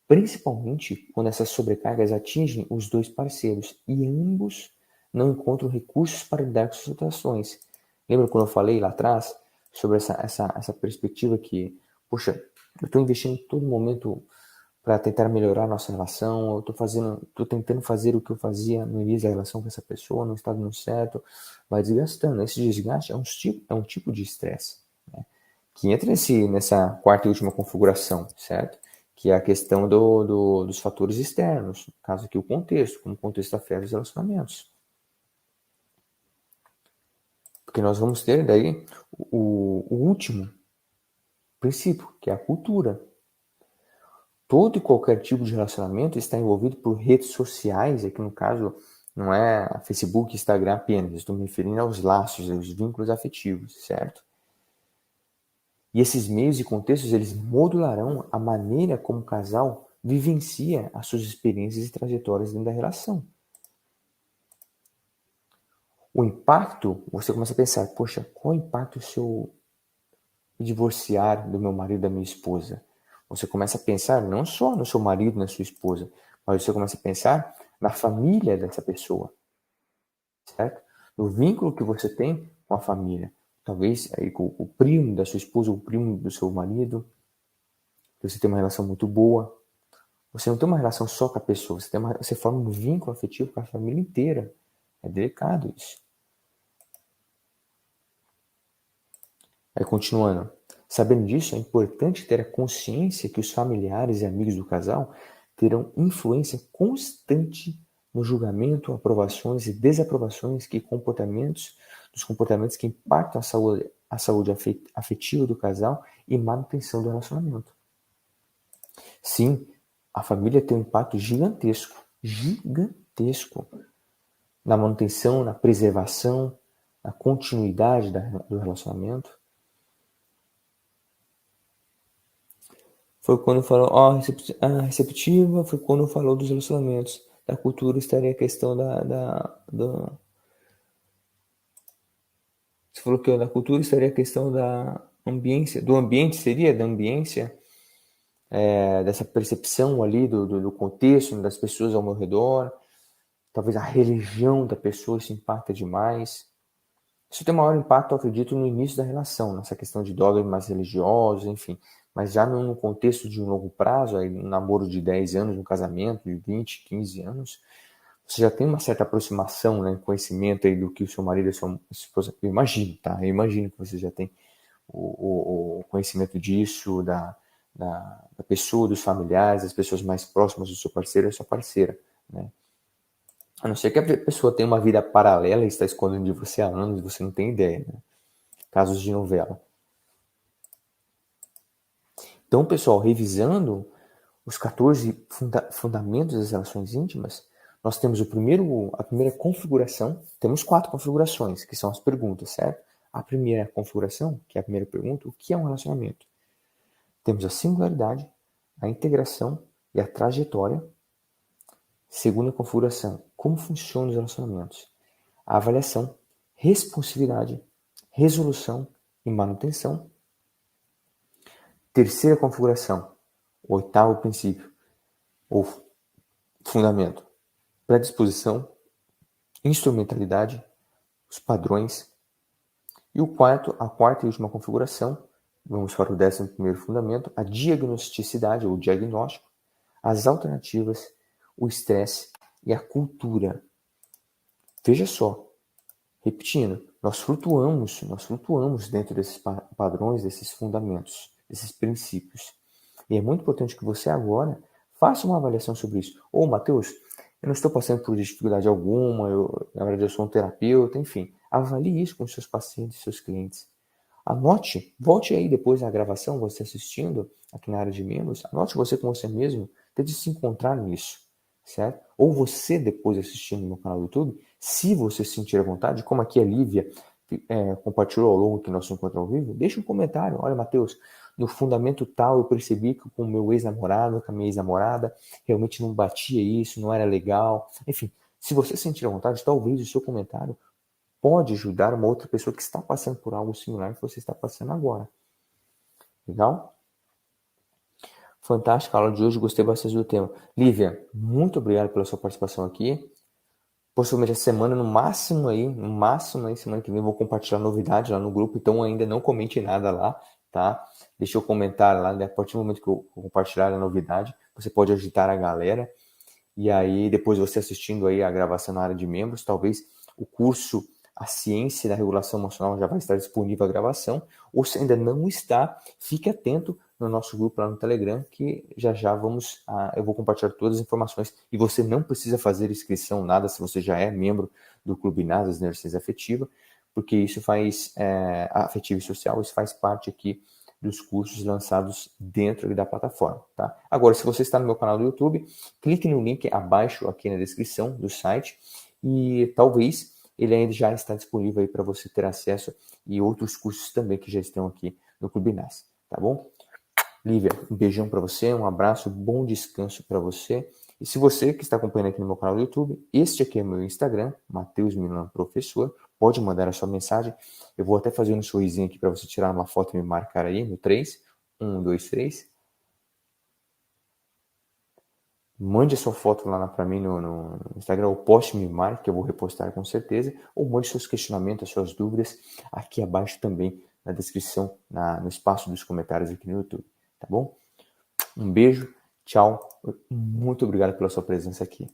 principalmente quando essas sobrecargas atingem os dois parceiros e ambos não encontram recursos para lidar com as situações. Lembra quando eu falei lá atrás sobre essa perspectiva que, poxa, eu estou investindo todo momento para tentar melhorar a nossa relação, eu estou tentando fazer o que eu fazia no início da relação com essa pessoa, não está dando certo, vai desgastando. Esse desgaste é um tipo de estresse, né? Que entra nessa quarta e última configuração, certo? Que é a questão dos fatores externos, no caso aqui o contexto, como o contexto afeta os relacionamentos. Porque nós vamos ter daí o último princípio, que é a cultura. Todo e qualquer tipo de relacionamento está envolvido por redes sociais, aqui no caso não é Facebook, Instagram apenas, estou me referindo aos laços, aos vínculos afetivos, certo? E esses meios e contextos, eles modularão a maneira como o casal vivencia as suas experiências e trajetórias dentro da relação. O impacto, você começa a pensar, poxa, qual é o impacto se eu me divorciar do meu marido, da minha esposa? Você começa a pensar não só no seu marido, na sua esposa, mas você começa a pensar na família dessa pessoa, certo? No vínculo que você tem com a família. Talvez aí com o primo da sua esposa, o primo do seu marido, você tem uma relação muito boa. Você não tem uma relação só com a pessoa, você forma um vínculo afetivo com a família inteira. É delicado isso. Aí continuando. Sabendo disso, é importante ter a consciência que os familiares e amigos do casal terão influência constante no julgamento, aprovações e desaprovações dos comportamentos que impactam a saúde afetiva do casal e manutenção do relacionamento. Sim, a família tem um impacto gigantesco na manutenção, na preservação, na continuidade do relacionamento. Foi quando falou, receptiva, foi quando falou dos relacionamentos. Da cultura estaria a questão Você falou que da cultura estaria a questão da ambiência, da ambiência, dessa percepção ali do contexto, das pessoas ao meu redor. Talvez a religião da pessoa se impacta demais. Isso tem maior impacto, eu acredito, no início da relação, nessa questão de dogmas religiosos, enfim. Mas já no contexto de um longo prazo, aí, um namoro de 10 anos, um casamento de 20, 15 anos, você já tem uma certa aproximação, né, conhecimento aí do que o seu marido e a sua esposa... Eu imagino, tá? Eu imagino que você já tem o conhecimento disso, da pessoa, dos familiares, das pessoas mais próximas do seu parceiro e da sua parceira, né? A não ser que a pessoa tenha uma vida paralela e está escondendo de você há anos e você não tem ideia, né? Casos de novela. Então, pessoal, revisando os 14 fundamentos das relações íntimas, nós temos a primeira configuração, temos 4 configurações, que são as perguntas, certo? a primeira configuração, que é a primeira pergunta, o que é um relacionamento? Temos a singularidade, a integração e a trajetória. Segunda configuração, como funcionam os relacionamentos? A avaliação, responsividade, resolução e manutenção. Terceira configuração, oitavo princípio, ou fundamento, predisposição, instrumentalidade, os padrões. E a quarta e última configuração, vamos para o 11º fundamento, a diagnosticidade ou diagnóstico, as alternativas, o estresse e a cultura. Veja só, repetindo, nós flutuamos dentro desses padrões, desses fundamentos, desses princípios. E é muito importante que você agora faça uma avaliação sobre isso. Ô, Matheus, eu não estou passando por dificuldade alguma, na verdade eu sou um terapeuta, enfim. Avalie isso com seus pacientes, seus clientes. Anote, volte aí depois na gravação, você assistindo aqui na área de membros, anote você com você mesmo, tente se encontrar nisso, certo? Ou você depois assistindo no meu canal do YouTube, se você se sentir à vontade, como aqui a Lívia compartilhou ao longo que nosso encontro ao vivo, deixa um comentário. Olha, Matheus, no fundamento tal eu percebi que com o meu ex-namorado, com a minha ex-namorada, realmente não batia isso, não era legal. Enfim, se você se sentir à vontade, talvez o seu comentário pode ajudar uma outra pessoa que está passando por algo similar que você está passando agora. Legal? Fantástica a aula de hoje, gostei bastante do tema. Lívia, muito obrigado pela sua participação aqui. Possivelmente a semana, no máximo aí, semana que vem, eu vou compartilhar novidade lá no grupo, então ainda não comente nada lá, tá? Deixa eu comentar lá, né? A partir do momento que eu compartilhar a novidade, você pode agitar a galera, e aí depois você assistindo aí a gravação na área de membros, talvez o curso A Ciência da Regulação Emocional já vai estar disponível a gravação, ou se ainda não está, fique atento no nosso grupo lá no Telegram, que já eu vou compartilhar todas as informações, e você não precisa fazer inscrição, nada, se você já é membro do Clube NAS, Neurociência Afetiva, porque isso afetivo e social, isso faz parte aqui dos cursos lançados dentro da plataforma, tá? Agora, se você está no meu canal do YouTube, clique no link abaixo aqui na descrição do site, e talvez ele ainda já está disponível aí para você ter acesso, e outros cursos também que já estão aqui no Clube NAS, tá bom? Lívia, um beijão para você, um abraço, bom descanso para você. E se você que está acompanhando aqui no meu canal do YouTube, este aqui é meu Instagram, Matheus Milan Professor, pode mandar a sua mensagem. Eu vou até fazer um sorrisinho aqui para você tirar uma foto e me marcar aí no 3. 1, 2, 3. Mande a sua foto lá para mim no Instagram, ou poste me marque, que eu vou repostar com certeza, ou mande seus questionamentos, suas dúvidas aqui abaixo também na descrição, no espaço dos comentários aqui no YouTube, tá bom? Um beijo, tchau, muito obrigado pela sua presença aqui.